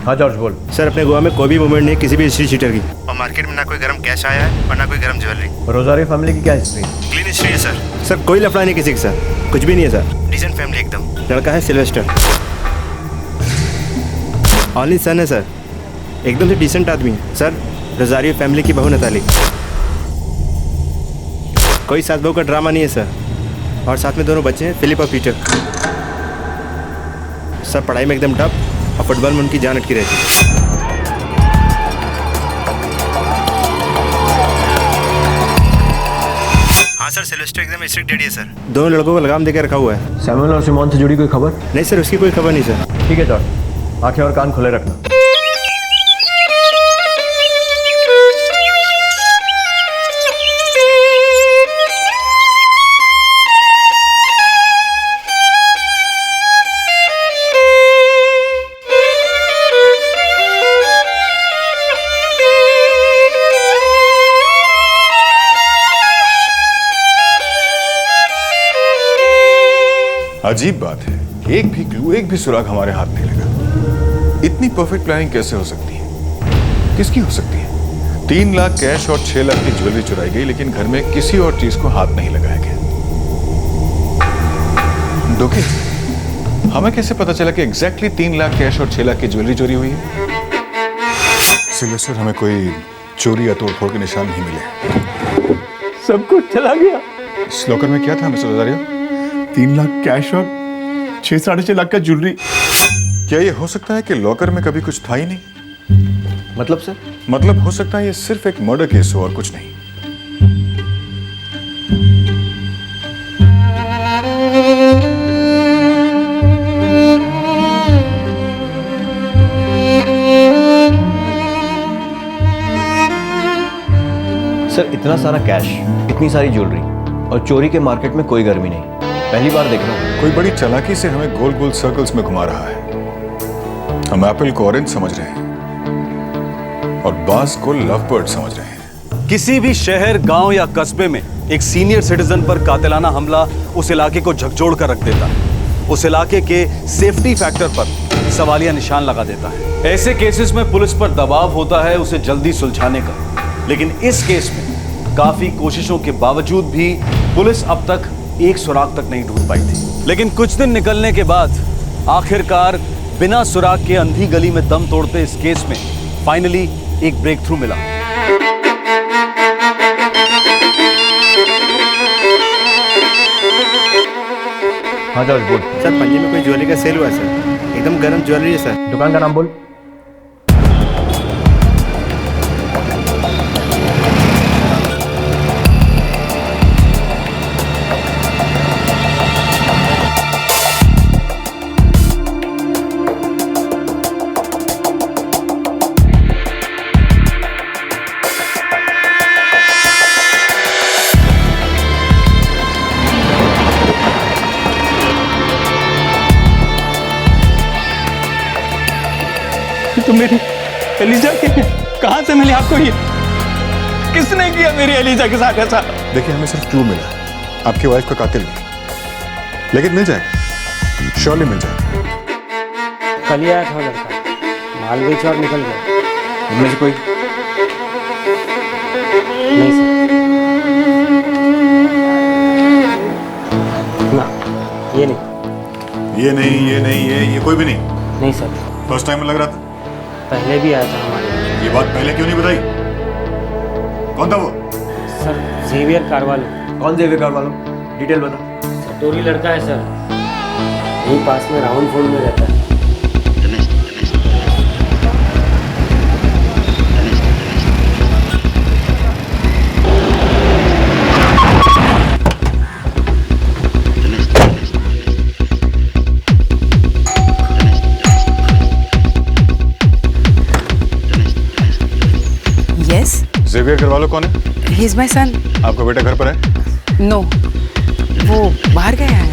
हाँ जॉर्ज बोल। सर अपने गोवा में कोई भी मूवमेंट नहीं है किसी भी हिस्ट्री शीटर की, और मार्केट में ना कोई गर्म कैश आया है और ना कोई गर्म ज्वेलरी। रोजारियो फैमिली की क्या हिस्ट्री? क्लीन हिस्ट्री है सर। सर कोई लफड़ा नहीं किसी के साथ, कुछ भी नहीं है सर। डिसेंट फैमिली एकदम। लड़का है सिल्वेस्टर, ऑनली सन है सर, एकदम से डिसेंट आदमी है सर। रोजारियो फैमिली की बहू नताली, कोई सास बहू का ड्रामा नहीं है सर। और साथ में दोनों बच्चे हैं, फिलिप और पीटर। सब पढ़ाई में एकदम टफ और फुटबॉल में उनकी जान अटकी रहती है। हाँ सर, सिल्वेस्टर एकदम स्ट्रिक्ट डैडी है सर। दोनों लड़कों को लगाम देकर रखा हुआ है। सैमुअल और सिमोन से जुड़ी कोई खबर? नहीं सर, उसकी कोई खबर नहीं सर। ठीक है जॉर्ज, आंखें और कान खुले रखना। अजीब बात है, एक भी क्लू, एक भी सुराग हमारे हाथ नहीं लगा। इतनी परफेक्ट प्लानिंग कैसे हो सकती है? किसकी हो सकती है? 3 लाख कैश और 6 लाख की ज्वेलरी चुराई गई, लेकिन घर में किसी और चीज को हाथ नहीं लगाया गया। डोके, हमें कैसे पता चला कि एग्जैक्टली 3 लाख कैश और 6 लाख की ज्वेलरी चोरी हुई है? सिल्वेस्टर, हमें कोई चोरी या तोड़फोड़ के निशान नहीं मिले। सब कुछ चला गया। इस लॉकर में क्या था मिस्टर रोजारियो? 3 लाख कैश और 6 साढ़े 6 लाख का ज्वेलरी। क्या ये हो सकता है कि लॉकर में कभी कुछ था ही नहीं? मतलब सर? मतलब हो सकता है ये सिर्फ एक मर्डर केस हो और कुछ नहीं। सर इतना सारा कैश, इतनी सारी ज्वेलरी और चोरी के मार्केट में कोई गर्मी नहीं, पहली बार देख रहा हूं। कोई बड़ी चालाकी से हमें गोल गोल सर्कल्स में घुमा रहा है। हम एप्पल को ऑरेंज समझ रहे हैं और बास को लव बर्ड समझ रहे हैं। किसी भी शहर, गांव या कस्बे में एक सीनियर सिटीजन पर कातिलाना हमला उस इलाके को झकझोर कर रख देता है, उस इलाके के सेफ्टी फैक्टर पर सवालिया निशान लगा देता है। ऐसे केसेस में पुलिस पर दबाव होता है उसे जल्दी सुलझाने का, लेकिन इस केस में काफी कोशिशों के बावजूद भी पुलिस अब तक एक सुराग तक नहीं ढूंढ पाई थी। लेकिन कुछ दिन निकलने के बाद आखिरकार बिना सुराग के अंधी गली में दम तोड़ते इस केस में फाइनली एक ब्रेक थ्रू मिला। हाँ जॉर्ज बोल। सर पंजे में कोई ज्वेलरी का सेल हुआ है सर, एकदम गर्म ज्वेलरी है सर। दुकान का नाम बोल। तो मेरी एलिजा के कहाँ से मिली आपको ये? किसने किया मेरी एलिजा के साथ ऐसा? देखिए हमें सिर्फ क्लू मिला, आपकी वाइफ का कातिल नहीं, लेकिन मिल जाएगा, श्योरली मिल जाएगा। कल ही आया था लड़का, माल बेच और निकल गया। इनमें से कोई? नहीं सर, ना ये नहीं, ये कोई भी नहीं। नहीं सर। फर्स्ट टाइम लग रहा था। पहले भी आया था हमारे। ये बात पहले क्यों नहीं बताई? कौन था वो? Sir Xavier Carvalho. कौन जेवियर कारवालो? डिटेल बता। सटोरी लड़का है सर, यहीं पास में राउंड फोल्ड में रहता है। जेवियर करवालो कौन है? He is my son. आपका बेटा घर पर है? नो, वो बाहर गया है।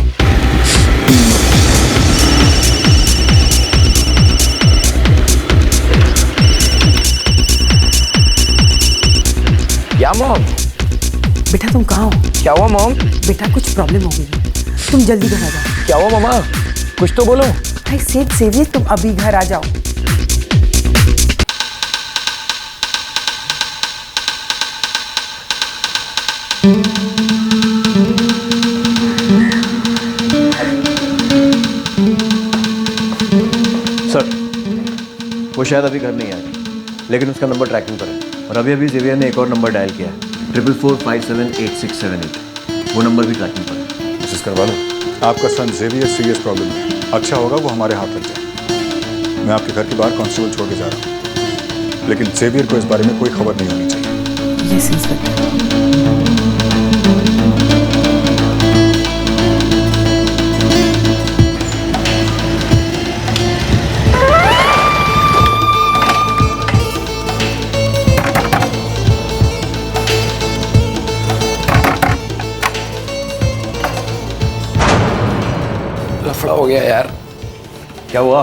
क्या मॉम? बेटा तुम कहाँ हो? क्या हुआ मॉम? बेटा कुछ प्रॉब्लम हो गई, तुम जल्दी घर आ जाओ। क्या हुआ मामा? कुछ तो बोलो। आई सेड सेवियर, तुम अभी घर आ जाओ। सर वो शायद अभी घर नहीं आया, लेकिन उसका नंबर ट्रैकिंग पर है और अभी अभी जेवियर ने एक और नंबर डायल किया है 4445786678। वो नंबर भी ट्रैकिंग पर है। मिसेस करवालो, आपका सन जेवियर सीरियस प्रॉब्लम है, अच्छा होगा वो हमारे हाथ लग जाए। मैं आपके घर के बाहर कांस्टेबल छोड़ के जा रहा हूँ, लेकिन जेवियर को इस बारे में कोई खबर नहीं होनी चाहिए। Yes inspector. लफड़ा हो गया यार। क्या हुआ?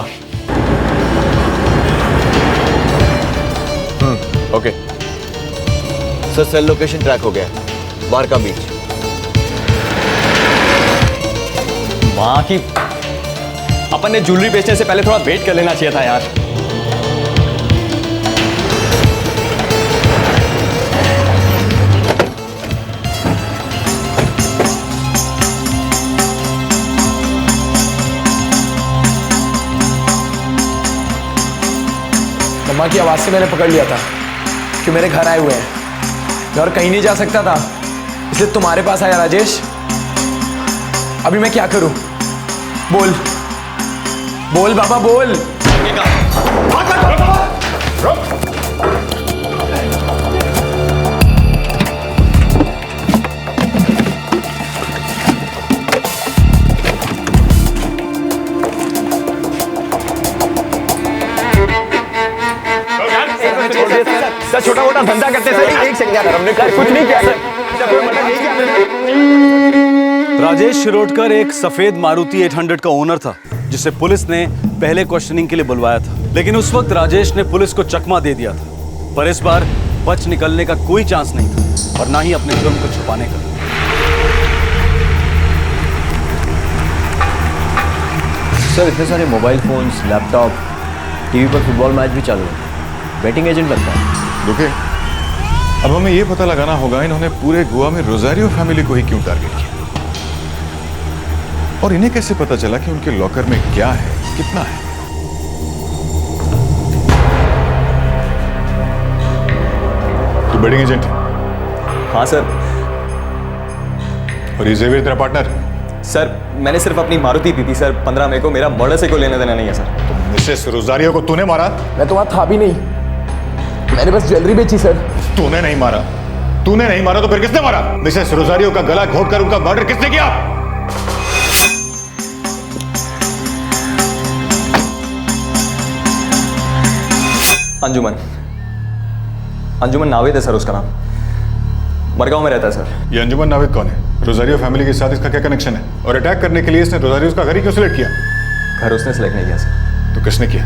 Okay sir, cell location track हो गया, वारका बीच। माँ की, अपन ने ज्वेलरी बेचने से पहले थोड़ा वेट कर लेना चाहिए था यार। मम्मा की आवाज से मैंने पकड़ लिया था कि मेरे घर आए हुए हैं, मैं और कहीं नहीं जा सकता था, इसलिए तुम्हारे पास आया राजेश। अभी मैं क्या करूं? बोल बोल बाबा बोल। सर छोटा मोटा धंधा करते सर, एक सेकंड यार, हमने कुछ नहीं किया सर। राजेश शिरोडकर एक सफेद मारुति 800 का ओनर था, जिसे पुलिस ने पहले क्वेश्चनिंग के लिए बुलवाया था। लेकिन उस वक्त राजेश ने पुलिस को चकमा दे दिया था, पर इस बार बच निकलने का कोई चांस नहीं था और ना ही अपने जुर्म को छुपाने का। सर इतने सारे मोबाइल फोन्स, लैपटॉप, टीवी पर फुटबॉल मैच भी चालू है, बेटिंग एजेंट लगता है। रुके, अब हमें यह पता लगाना होगा इन्होंने पूरे गोवा में रोजारियो फैमिली को ही क्यों टारगेट किया, और इन्हें कैसे पता चला कि उनके लॉकर में क्या है, कितना है। तू बेटिंग एजेंट है? हाँ सर। और ये जेवियर तेरा पार्टनर? सर मैंने सिर्फ अपनी मारुति पी थी सर। 15 मई को मेरा मर्डर से कोई लेना देना नहीं है सर। तो मिसेस रोजारियो को तूने मारा? मैं तो वहां था भी नहीं, मैंने बस ज्वेलरी बेची सर। तूने नहीं मारा? तूने नहीं मारा तो फिर किसने मारा? मिसेस रोजारियो का गला घोंटकर उनका मर्डर किसने किया? अंजुमन। अंजुमन नावेद है सर उसका नाम, मरगांव में रहता है सर। ये अंजुमन नावेद कौन है? रोजारियो फैमिली के साथ इसका क्या कनेक्शन है? और अटैक करने के लिए इसने रोजारियो का घर ही क्यों सिलेक्ट किया? घर उसने सिलेक्ट नहीं किया सर। तो किसने किया?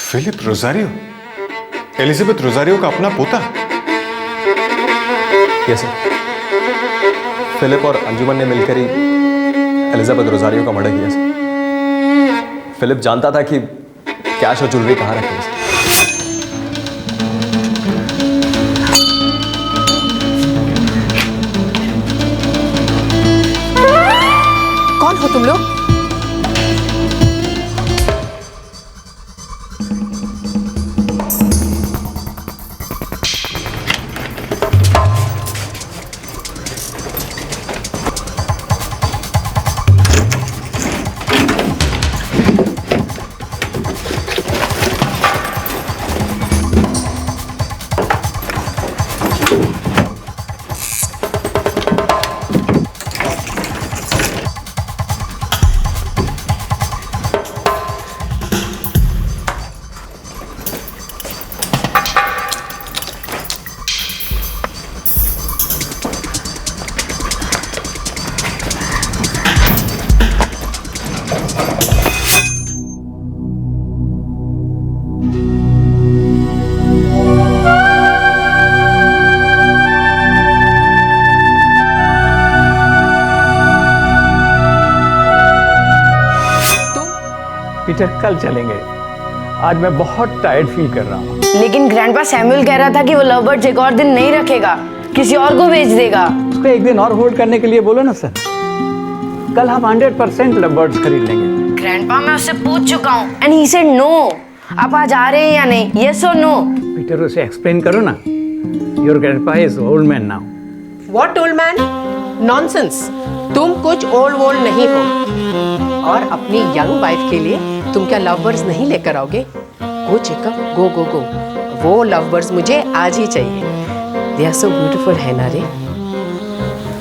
फिलिप रोजारियो, एलिजाबेथ रोजारियो का अपना पोता? Yes sir. फिलिप और अंजुमन ने मिलकर ही एलिजाबेथ रोजारियो का मर्डर किया सर। फिलिप जानता था कि कैश और ज्वेलरी कहाँ रखी है सर। कौन हो तुम लोग? पीटर कल चलेंगे, आज मैं बहुत टायर्ड फील कर रहा हूँ। लेकिन ग्रैंडपा सैमुअल कह रहा था कि वो लव बर्ड्स एक और दिन नहीं रखेगा, किसी और को बेच देगा। उसको एक दिन और होल्ड करने के लिए बोलो ना सर। कल हम 100% लव बर्ड्स खरीद लेंगे। ग्रैंडपा मैं उससे पूछ चुका हूँ एंड ही सेड नो। आप आज आ रहे हैं या नहीं? यस और नो? पीटर उसे एक्सप्लेन करो ना। Your grandpa is old man now. What old man? Nonsense. तुम कुछ ओल्ड वोल्ड नहीं हो। और अपनी यंग वाइफ के लिए तुम क्या लव बर्ड्स नहीं लेकर आओगे? गो चेकअप, गो गो गो। वो लव बर्ड्स मुझे आज ही चाहिए। दे आर सो ब्यूटीफुल है ना रे?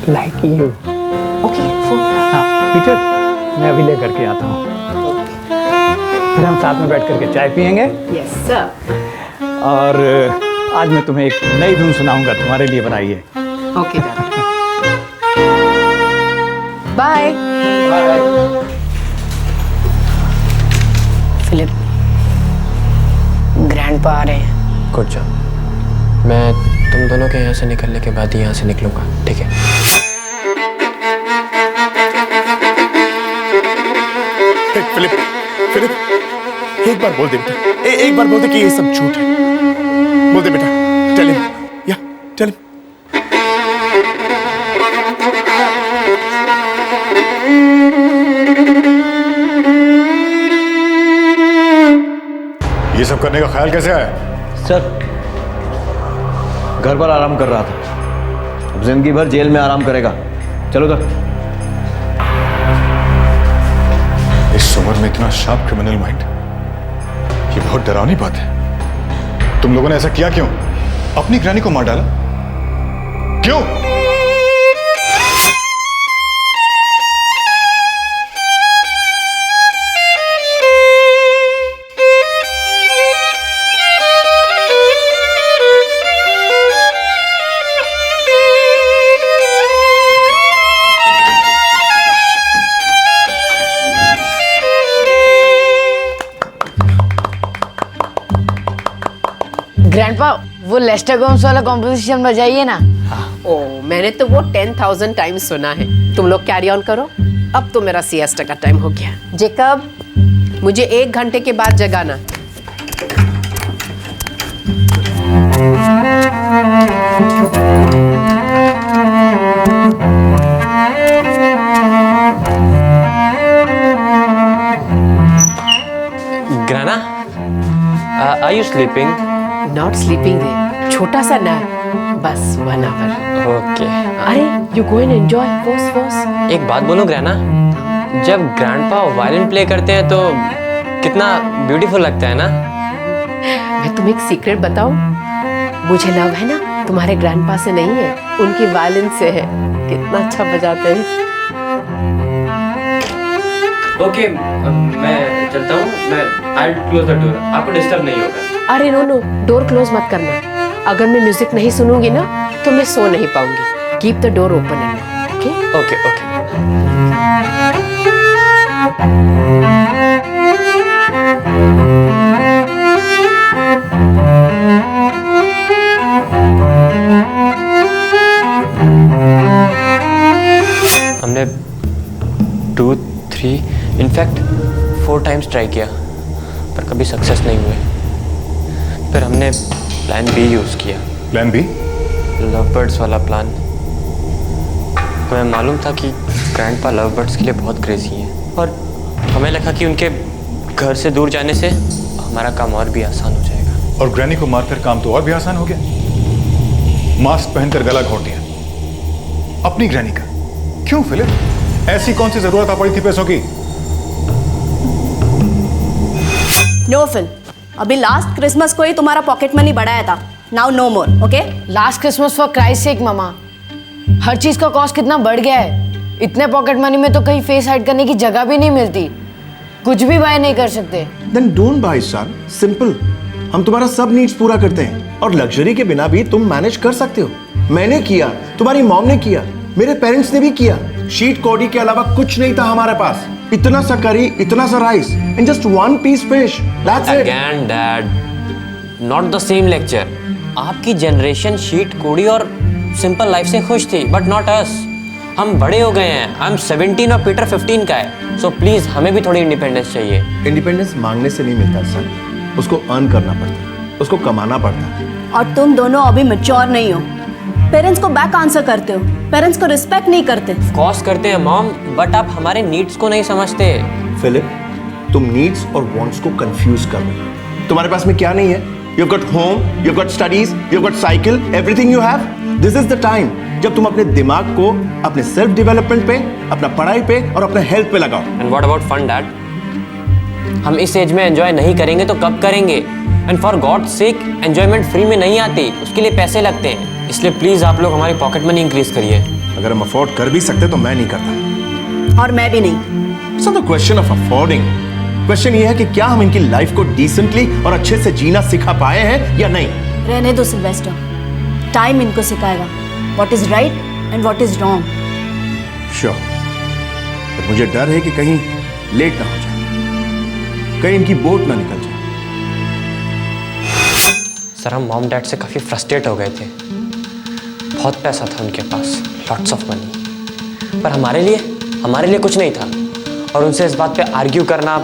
Like you. ओके हाँ पीटर, मैं अभी लेकर के आता हूँ। फिर हम साथ में बैठ करके चाय पियेंगे। Yes sir. और आज मैं तुम्हें एक नई धुन सुनाऊंगा, तुम्हारे लिए बनाई है। Okay bye. फिलिप, ग्रैंडपा आ रहे हैं। Good job. मैं तुम दोनों के यहाँ से निकलने के बाद ही यहाँ से निकलूंगा, ठीक है? फिलिप, फिलिप, एक बार बोल दे बेटा, एक बार बोल दे कि ये सब झूठ है। बोल दे बेटा, टेल हिम, या टेल हिम। ये सब करने का ख्याल कैसे आया? सर, घर पर आराम कर रहा था, अब जिंदगी भर जेल में आराम करेगा। चलो तो। इस उम्र में इतना शार्प क्रिमिनल माइंड, ये बहुत डरावनी बात है। तुम लोगों ने ऐसा किया क्यों? अपनी ग्रैनी को मार डाला क्यों? ग्रैंडपा, वो लेस्टर गोम्स वाला कॉम्पोजिशन बजाइए ना। ओ, मैंने तो वो 10,000 टाइम्स सुना है। तुम लोग कैरी ऑन करो, अब तो मेरा सिएस्टा का टाइम हो गया। जेकब, मुझे 1 घंटे के बाद जगाना। ग्राना, are you sleeping? Not sleeping रे, छोटा सा नैप। बस 1 आवर। ओके। अरे you go and enjoy first. एक बात बोलूं ग्रैना, जब ग्रैंडपा वायलिन प्ले करते हैं तो कितना ब्यूटीफुल लगता है ना। मैं तुम्हें एक सीक्रेट बताऊं, मुझे लव है ना तुम्हारे ग्रैंडपा से नहीं है, उनकी वायलिन से है। कितना अच्छा बजाते हैं। ओके, मैं चलता हूँ। मैं आई क्लोज द डोर, आपको डिस्टर्ब नहीं होगा। अरे नो, डोर क्लोज मत करना। अगर मैं म्यूजिक नहीं सुनूंगी ना तो मैं सो नहीं पाऊंगी। Keep the door open and okay. Okay. हमने 2, 3 इनफैक्ट 4 टाइम्स ट्राई किया पर कभी सक्सेस नहीं हुए। फिर हमने प्लान बी यूज़ किया। Plan B? लव बर्ड्स वाला प्लान। हमें मालूम था कि ग्रैंडपा लव बर्ड्स के लिए बहुत क्रेजी हैं और हमें लगा कि उनके घर से दूर जाने से हमारा काम और भी आसान हो जाएगा। और ग्रैनी को मारकर काम तो और भी आसान हो गया। मास्क पहनकर गला घोट दिया अपनी ग्रैनी का। क्यों फिलिप, ऐसी कौन सी जरूरत आ पड़ी थी पैसों की? नो फिल, अभी लास्ट क्रिसमस को ही तुम्हारा पॉकेट मनी बढ़ाया था। Now no more, okay? Last Christmas for Christ sake मामा, हर चीज का कॉस्ट कितना बढ़ गया है। इतने पॉकेट मनी में तो कहीं फेस हाइड करने की जगह भी नहीं मिलती। कुछ भी बाय नहीं कर सकते। Then don't buy son, simple. हम तुम्हारा सब नीड्स पूरा करते हैं और लग्जरी के बिना भी तुम मैनेज कर सकते हो। मैंने किया, तुम्हारी मॉम ने किया, मेरे पेरेंट्स ने भी किया। शीट कॉडी के अलावा कुछ नहीं था हमारे पास। इतना सा करी, इतना सा rice and just 1 piece fish, that's it. Again dad, not the same lecture. आपकी जनरेशन शीट कोड़ी और सिंपल लाइफ से खुश थी, बट नॉट अस। हम बड़े हो गए हैं। आई एम 17 और पीटर 15 का है। सो प्लीज हमें भी थोड़ी इंडिपेंडेंस चाहिए। इंडिपेंडेंस मांगने से नहीं मिलता सर, उसको अर्न करना पड़ता है, उसको कमाना पड़ता है। और तुम दोनों अभी मैच्योर नहीं हो। पेरेंट्स को बैक आंसर करते हो, पेरेंट्स को रिस्पेक्ट नहीं करते। कॉस करते हैं मॉम, बट आप हमारे नीड्स को नहीं समझते। फिलिप, तुम नीड्स और वांट्स को कंफ्यूज कर रहे हो। तुम्हारे पास में क्या नहीं है? You've got home, you've got studies, you've got cycle, everything you have. This is the time जब तुम अपने दिमाग को अपने सेल्फ डेवलपमेंट पे, अपना पढ़ाई पे और अपने हेल्थ पे लगाओ। And what about fun dad? हम इस एज में एंजॉय नहीं करेंगे तो कब करेंगे? And for God sake, enjoyment free में नहीं आती, उसके लिए पैसे लगते हैं। इसलिए प्लीज आप लोग हमारी पॉकेट मनी इंक्रीज करिए। अगर हम अफोर्ड कर भी सकते तो मैं नहीं करता। और मैं भी नहीं। It's not the question of affording. Question ये है कि क्या हम इनकी लाइफ को डिसेंटली और अच्छे से जीना सिखा पाए हैं या नहीं। रहने दो सिल्वेस्टर, टाइम इनको सिखाएगा what is right and what is wrong. Sure, पर मुझे डर है कि कहीं लेट ना हो जाए, कहीं इनकी बोट ना निकल जाए। सर, हम मॉम डैड से काफ़ी फ्रस्ट्रेट हो गए थे। बहुत पैसा था उनके पास, लॉट्स ऑफ मनी, पर हमारे लिए कुछ नहीं था। और उनसे इस बात पे आर्ग्यू करना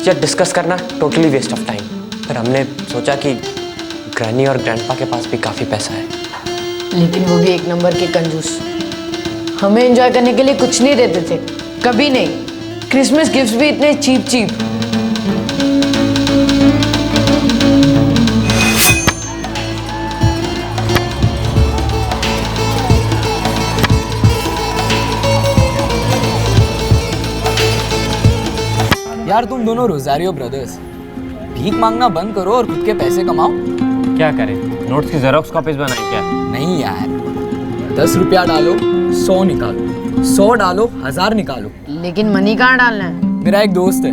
या डिस्कस करना टोटली वेस्ट ऑफ टाइम। फिर हमने सोचा कि ग्रैनी और ग्रैंडपा के पास भी काफ़ी पैसा है, लेकिन वो भी एक नंबर के कंजूस। हमें एंजॉय करने के लिए कुछ नहीं देते थे, कभी नहीं। क्रिसमस गिफ्ट्स भी इतने चीप। यार तुम दोनों रोजारियो ब्रदर्स, भीख मांगना बंद करो और खुद के पैसे कमाओ। क्या करें, नोट्स की जेरोक्स कॉपीज बनाए क्या? नहीं यार, 10 रुपया डालो 100 निकालो, 100 डालो 1000 निकालो। लेकिन मनी कहाँ डालना है? मेरा एक दोस्त है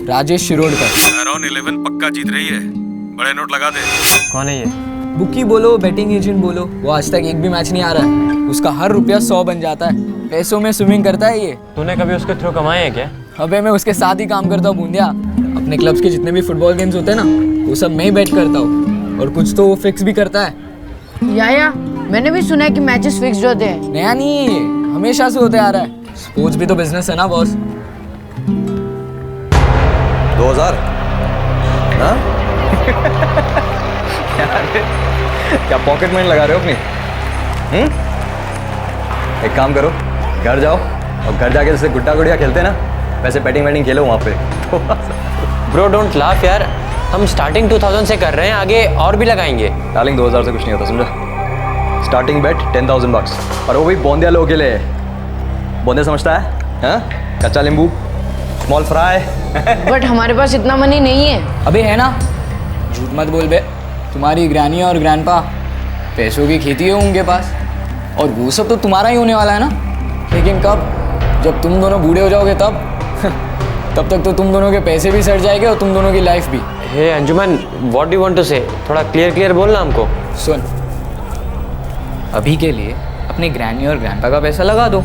राजेश शिरोडकर, अराउंड 11 पक्का जीत रही है, बड़े नोट लगा दे। कौन है ये? बुकी बोलो, बैटिंग एजेंट बोलो, वो आज तक एक भी मैच नहीं आ रहा है। उसका हर रुपया 100 बन जाता है। पैसों में स्विमिंग करता है ये। तूने कभी उसके थ्रू कमाए हैं क्या? अबे मैं उसके साथ ही काम करता हूँ बूंदिया। अपने क्लब्स के जितने भी फुटबॉल गेम्स होते हैं ना, वो सब मैं ही बैट करता हूँ, और कुछ तो वो फिक्स भी करता है। या मैंने भी सुना है कि मैचेस फिक्स्ड होते हैं। नया नहीं है ये, हमेशा से होते आ रहा है। स्पोर्ट्स भी तो बिजनेस है ना बॉस। 2000 ना? क्या पॉकेट मनी लगा रहे हो अपनी? एक काम करो, घर जाओ और घर जाके जैसे गुड्डा गुड़िया खेलते हैं ना, वैसे बैटिंग वैटिंग खेलो वहाँ पे। ब्रो डोंट लाफ यार, हम स्टार्टिंग 2000 से कर रहे हैं, आगे और भी लगाएंगे। डार्लिंग 2000 से कुछ नहीं होता, समझा? स्टार्टिंग बेट 10,000 bucks और वो भी बोंदिया लोगों के लिए। बोंदिया समझता है? हाँ? कच्चा नींबू, स्मॉल फ्राई। बट हमारे पास इतना मनी नहीं है। अबे है ना, झूठ मत बोल बे। तुम्हारी ग्रैनी और ग्रैंडपा पैसों की खेती है उनके पास, और वो सब तो तुम्हारा ही होने वाला है ना। लेकिन कब? जब तुम दोनों बूढ़े हो जाओगे तब तब तक तो तुम दोनों के पैसे भी सड़ जाएंगे और तुम दोनों की लाइफ भी। Hey Anjuman, what do you want to say? थोड़ा क्लियर बोलना हमको। सुन, अभी के लिए अपने ग्रैनी और ग्रैंडपा का पैसा लगा दो।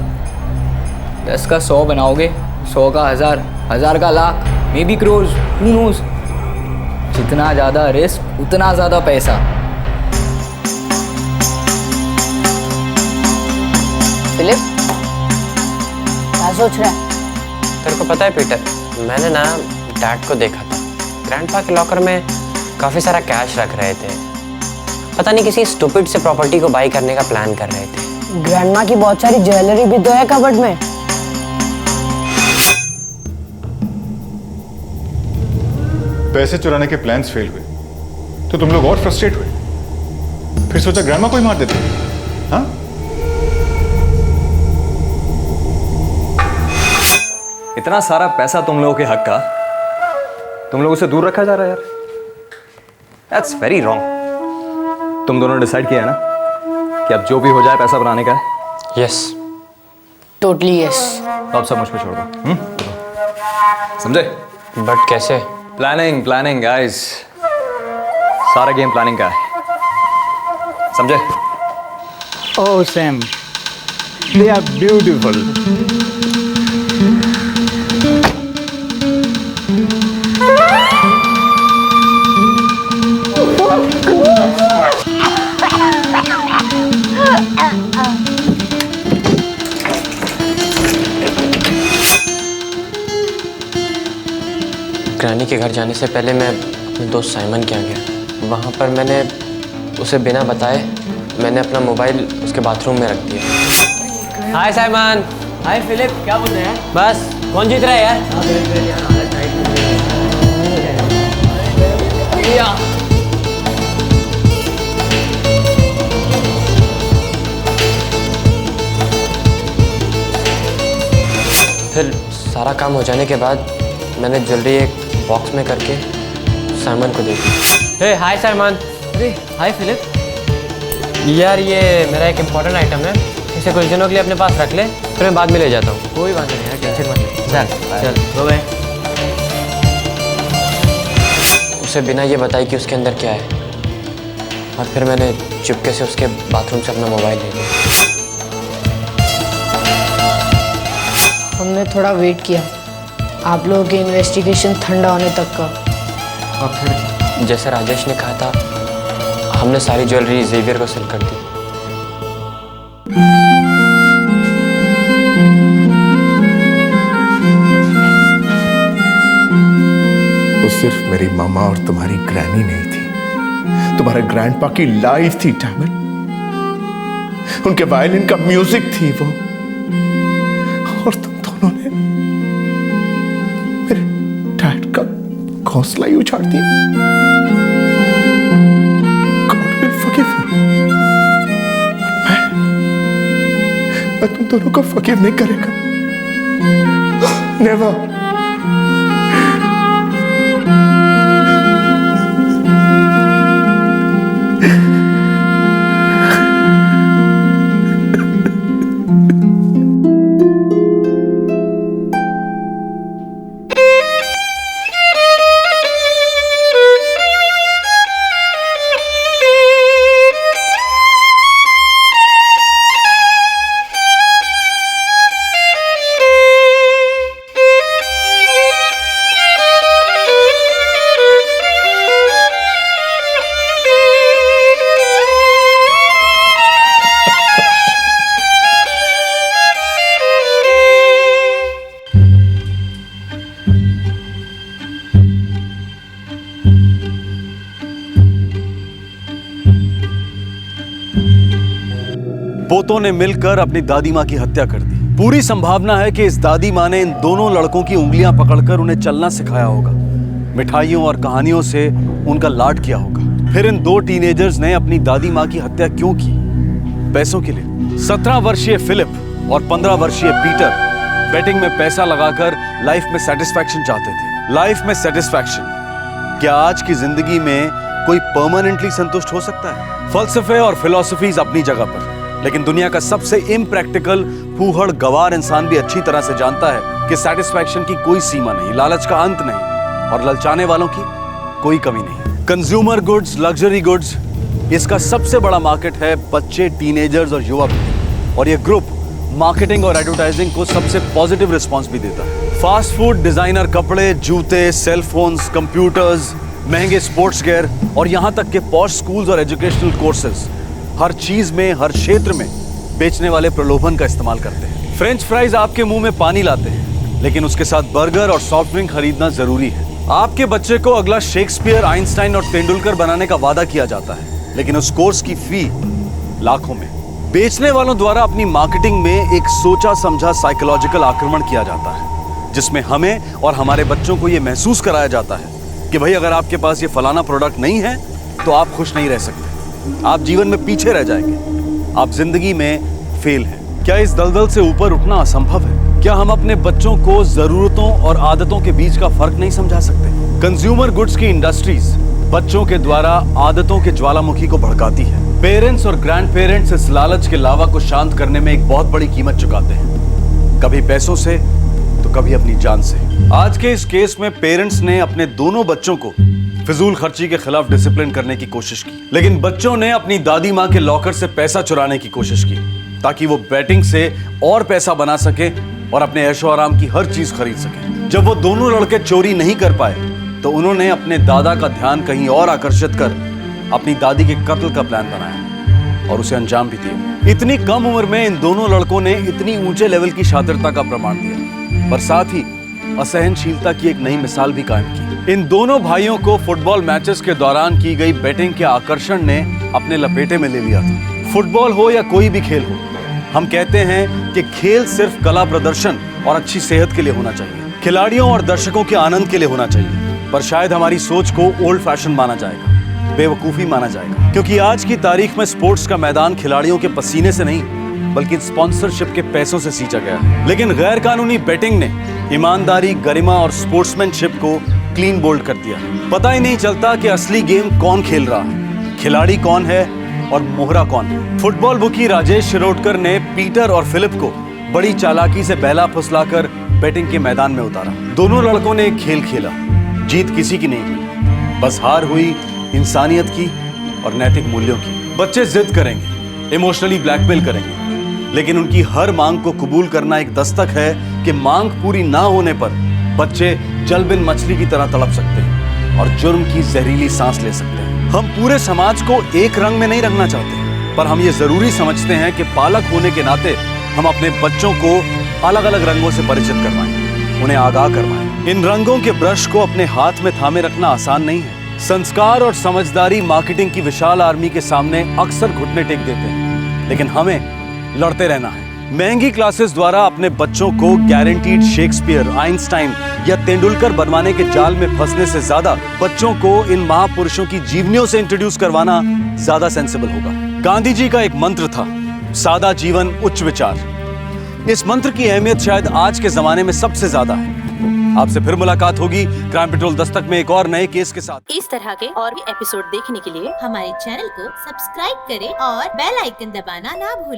10 का 100 बनाओगे, 100 का 1000, 1000 का lakh, may be crores, who knows. जितना ज़्यादा रिस्क उतना ज़्यादा पैसा। फिलिप, क्या सोच रहा है? तेरे को पता है पीटर, मैंने ना डैड को देखा था, ग्रैंडपा के लॉकर में काफ़ी सारा कैश रख रहे थे। पता नहीं किसी स्टूपिड से प्रॉपर्टी को बाई करने का प्लान कर रहे थे। ग्रैंडमा की बहुत सारी ज्वेलरी भी तो है कबर्ड में। पैसे चुराने के प्लान्स फेल हुए तो तुम लोग और फ्रस्ट्रेट हुए, फिर सोचा ग्रैंडमा को ही मार देते। हाँ? इतना सारा पैसा तुम लोगों के हक का तुम लोगों से दूर रखा जा रहा है यार। That's very wrong. तुम दोनों डिसाइड किया है ना कि अब जो भी हो जाए पैसा बनाने का है? Yes, totally yes. तो अब सब मुझ पे छोड़ दो, समझे? बट कैसे? प्लानिंग गाइस, सारा गेम प्लानिंग का है, समझे? Oh Sam, they are beautiful. Granny के घर जाने से पहले मैं अपने दोस्त साइमन के यहाँ गया। वहाँ पर मैंने उसे बिना बताए मैंने अपना मोबाइल उसके बाथरूम में रख दिया। हाय साइमन। हाय फिलिप, क्या बोल रहे हैं? बस कौन जीत रहा है यार? फिर सारा काम हो जाने के बाद मैंने ज्वेलरी एक बॉक्स में करके साइमन को दे दी। हे हाय साइमन। अरे हाय फिलिप। यार ये मेरा एक इम्पोर्टेंट आइटम है, इसे कुछ दिनों के लिए अपने पास रख ले, फिर मैं बाद में ले जाता हूँ। कोई बात नहीं यार, टेंशन मत ले। चल बाय। उसे बिना ये बताए कि उसके अंदर क्या है, और फिर मैंने चुपके से उसके बाथरूम से अपना मोबाइल ले लिया। हमने थोड़ा वेट किया आप लोगों की इन्वेस्टिगेशन ठंडा होने तक का, और फिर जैसे राजेश ने कहा था, हमने सारी ज्वेलरी जेवियर को सेल कर दी। वो सिर्फ मेरी मामा और तुम्हारी ग्रैनी नहीं थी, तुम्हारे ग्रैंडपा की लाइफ थी डैमिट। उनके वायलिन का म्यूजिक थी वो, और तुम दोनों ने मेरे डैड का हौसला ही उछाड़ दिया। God will forgive you. मैं तुम दोनों को forgive नहीं करेगा। Never. पोतों ने मिलकर अपनी दादी माँ की हत्या कर दी। पूरी संभावना है कि इस दादी माँ ने इन दोनों लड़कों की उंगलियां पकड़कर उन्हें चलना सिखाया होगा, मिठाइयों और कहानियों से उनका लाड किया होगा। फिर इन दो टीनेजर्स ने अपनी दादी माँ की हत्या क्यों की, पैसों के लिए। 17 वर्षीय फिलिप और 15 वर्षीय पीटर बेटिंग में पैसा लगाकर लाइफ में सेटिस्फैक्शन चाहते थे। लाइफ में सेटिस्फैक्शन, क्या आज की जिंदगी में कोई परमानेंटली संतुष्ट हो सकता है? फलसफे और फिलॉसफीज अपनी जगह पर, लेकिन दुनिया का सबसे इम्प्रैक्टिकल फूहड़ गवार इंसान भी अच्छी तरह से जानता है कि सेटिस्फैक्शन की कोई सीमा नहीं, लालच का अंत नहीं और ललचाने वालों की कोई कमी नहीं। कंज्यूमर गुड्स, लग्जरी गुड्स, इसका सबसे बड़ा मार्केट है बच्चे, टीनेजर्स और युवा पीढ़ी। और ये ग्रुप मार्केटिंग और एडवर्टाइजिंग को सबसे पॉजिटिव रिस्पांस भी देता है। फास्ट फूड, डिजाइनर कपड़े, जूते, सेल फोन्स, कंप्यूटर्स, महंगे स्पोर्ट्स गियर और यहां तक के पॉश स्कूल्स और एजुकेशनल कोर्सेज, हर चीज में, हर क्षेत्र में बेचने वाले प्रलोभन का इस्तेमाल करते हैं। फ्रेंच फ्राइज आपके मुंह में पानी लाते हैं, लेकिन उसके साथ बर्गर और सॉफ्ट ड्रिंक खरीदना जरूरी है। आपके बच्चे को अगला शेक्सपियर, आइंस्टाइन और तेंदुलकर बनाने का वादा किया जाता है, लेकिन उस कोर्स की फी लाखों में। बेचने वालों द्वारा अपनी मार्केटिंग में एक सोचा समझा साइकोलॉजिकल आक्रमण किया जाता है, जिसमें हमें और हमारे बच्चों को यह महसूस कराया जाता है कि भाई अगर आपके पास ये फलाना प्रोडक्ट नहीं है तो आप खुश नहीं रह सकते, आप जीवन में पीछे रह जाएंगे, आप जिंदगी में फेल हैं। क्या इस दलदल से ऊपर उठना असंभव है? क्या हम अपने बच्चों को जरूरतों और आदतों के बीच का फर्क नहीं समझा सकते? कंज्यूमर गुड्स की इंडस्ट्रीज बच्चों के द्वारा आदतों के ज्वालामुखी को भड़काती है। पेरेंट्स और ग्रैंड पेरेंट्स इस लालच के लावा को शांत करने में एक बहुत बड़ी कीमत चुकाते हैं, कभी पैसों से तो कभी अपनी जान से। आज के इस केस में पेरेंट्स ने अपने दोनों बच्चों को फिजूल खर्ची के खिलाफ डिसिप्लिन करने की कोशिश की, लेकिन बच्चों ने अपनी दादी माँ के लॉकर से पैसा चुराने की कोशिश की ताकि वो बैटिंग से और पैसा बना सके और अपने ऐशो आराम की हर चीज खरीद सके। जब वो दोनों लड़के चोरी नहीं कर पाए तो उन्होंने अपने दादा का ध्यान कहीं और आकर्षित कर अपनी दादी के कत्ल का प्लान बनाया और उसे अंजाम भी दिया। इतनी कम उम्र में इन दोनों लड़कों ने इतनी ऊंचे लेवल की शातिरता का प्रमाण दिया, पर साथ ही असहनशीलता की एक नई मिसाल भी कायम की। इन दोनों भाइयों को फुटबॉल मैचेस के दौरान की गई बैटिंग के आकर्षण ने अपने लपेटे में ले लिया था। फुटबॉल हो या कोई भी खेल हो, हम कहते हैं कि खेल सिर्फ कला प्रदर्शन और अच्छी सेहत के लिए होना चाहिए, खिलाड़ियों और दर्शकों के आनंद के लिए होना चाहिए। पर शायद हमारी सोच को ओल्ड फैशन माना जाएगा, बेवकूफी माना जाएगा, क्योंकि आज की तारीख में स्पोर्ट्स का मैदान खिलाड़ियों के पसीने से नहीं बल्कि स्पॉन्सरशिप के पैसों से सींचा गया है। लेकिन गैर कानूनी बेटिंग ने ईमानदारी, गरिमा और स्पोर्ट्समैनशिप को क्लीन बोल्ड कर दिया। पता ही नहीं चलता कि असली गेम कौन खेल रहा है, खिलाड़ी कौन है और मोहरा कौन है। फुटबॉल बुकी राजेश शिरोडकर ने पीटर और फिलिप को बड़ी चालाकी से बहला फुसलाकर बैटिंग के मैदान में उतारा। दोनों लड़कों ने एक खेल खेला, जीत किसी की नहीं हुई, बस हार हुई इंसानियत की और नैतिक मूल्यों की। बच्चे जिद करेंगे, इमोशनली ब्लैकमेल करेंगे, लेकिन उनकी हर मांग को कबूल करना एक दस्तक है कि मांग पूरी ना होने पर बच्चे जल बिन मछली की तरह तड़प सकते हैं और जुर्म की जहरीली सांस ले सकते हैं। हम पूरे समाज को एक रंग में नहीं रंगना चाहते, पर हम ये जरूरी समझते हैं कि पालक होने के नाते हम अपने बच्चों को अलग अलग रंगों से परिचित करवाएं, उन्हें आगाह करवाएं। इन रंगों के ब्रश को अपने हाथ में थामे रखना आसान नहीं है। संस्कार और समझदारी मार्केटिंग की विशाल आर्मी के सामने अक्सर घुटने टेक देते हैं, लेकिन हमें लड़ते रहना है। महंगी क्लासेस द्वारा अपने बच्चों को गारंटीड शेक्सपियर, आइंस्टाइन या तेंदुलकर बनवाने के जाल में फंसने से ज्यादा बच्चों को इन महापुरुषों की जीवनियों से इंट्रोड्यूस करवाना ज्यादा सेंसिबल होगा। गांधी जी का एक मंत्र था, सादा जीवन उच्च विचार। इस मंत्र की अहमियत शायद आज के जमाने में सबसे ज्यादा है। आपसे फिर मुलाकात होगी क्राइम पेट्रोल दस्तक में एक और नए केस के साथ। इस तरह के और भी एपिसोड देखने के लिए हमारे चैनल को सब्सक्राइब करें और बेल आइकन दबाना ना भूलें।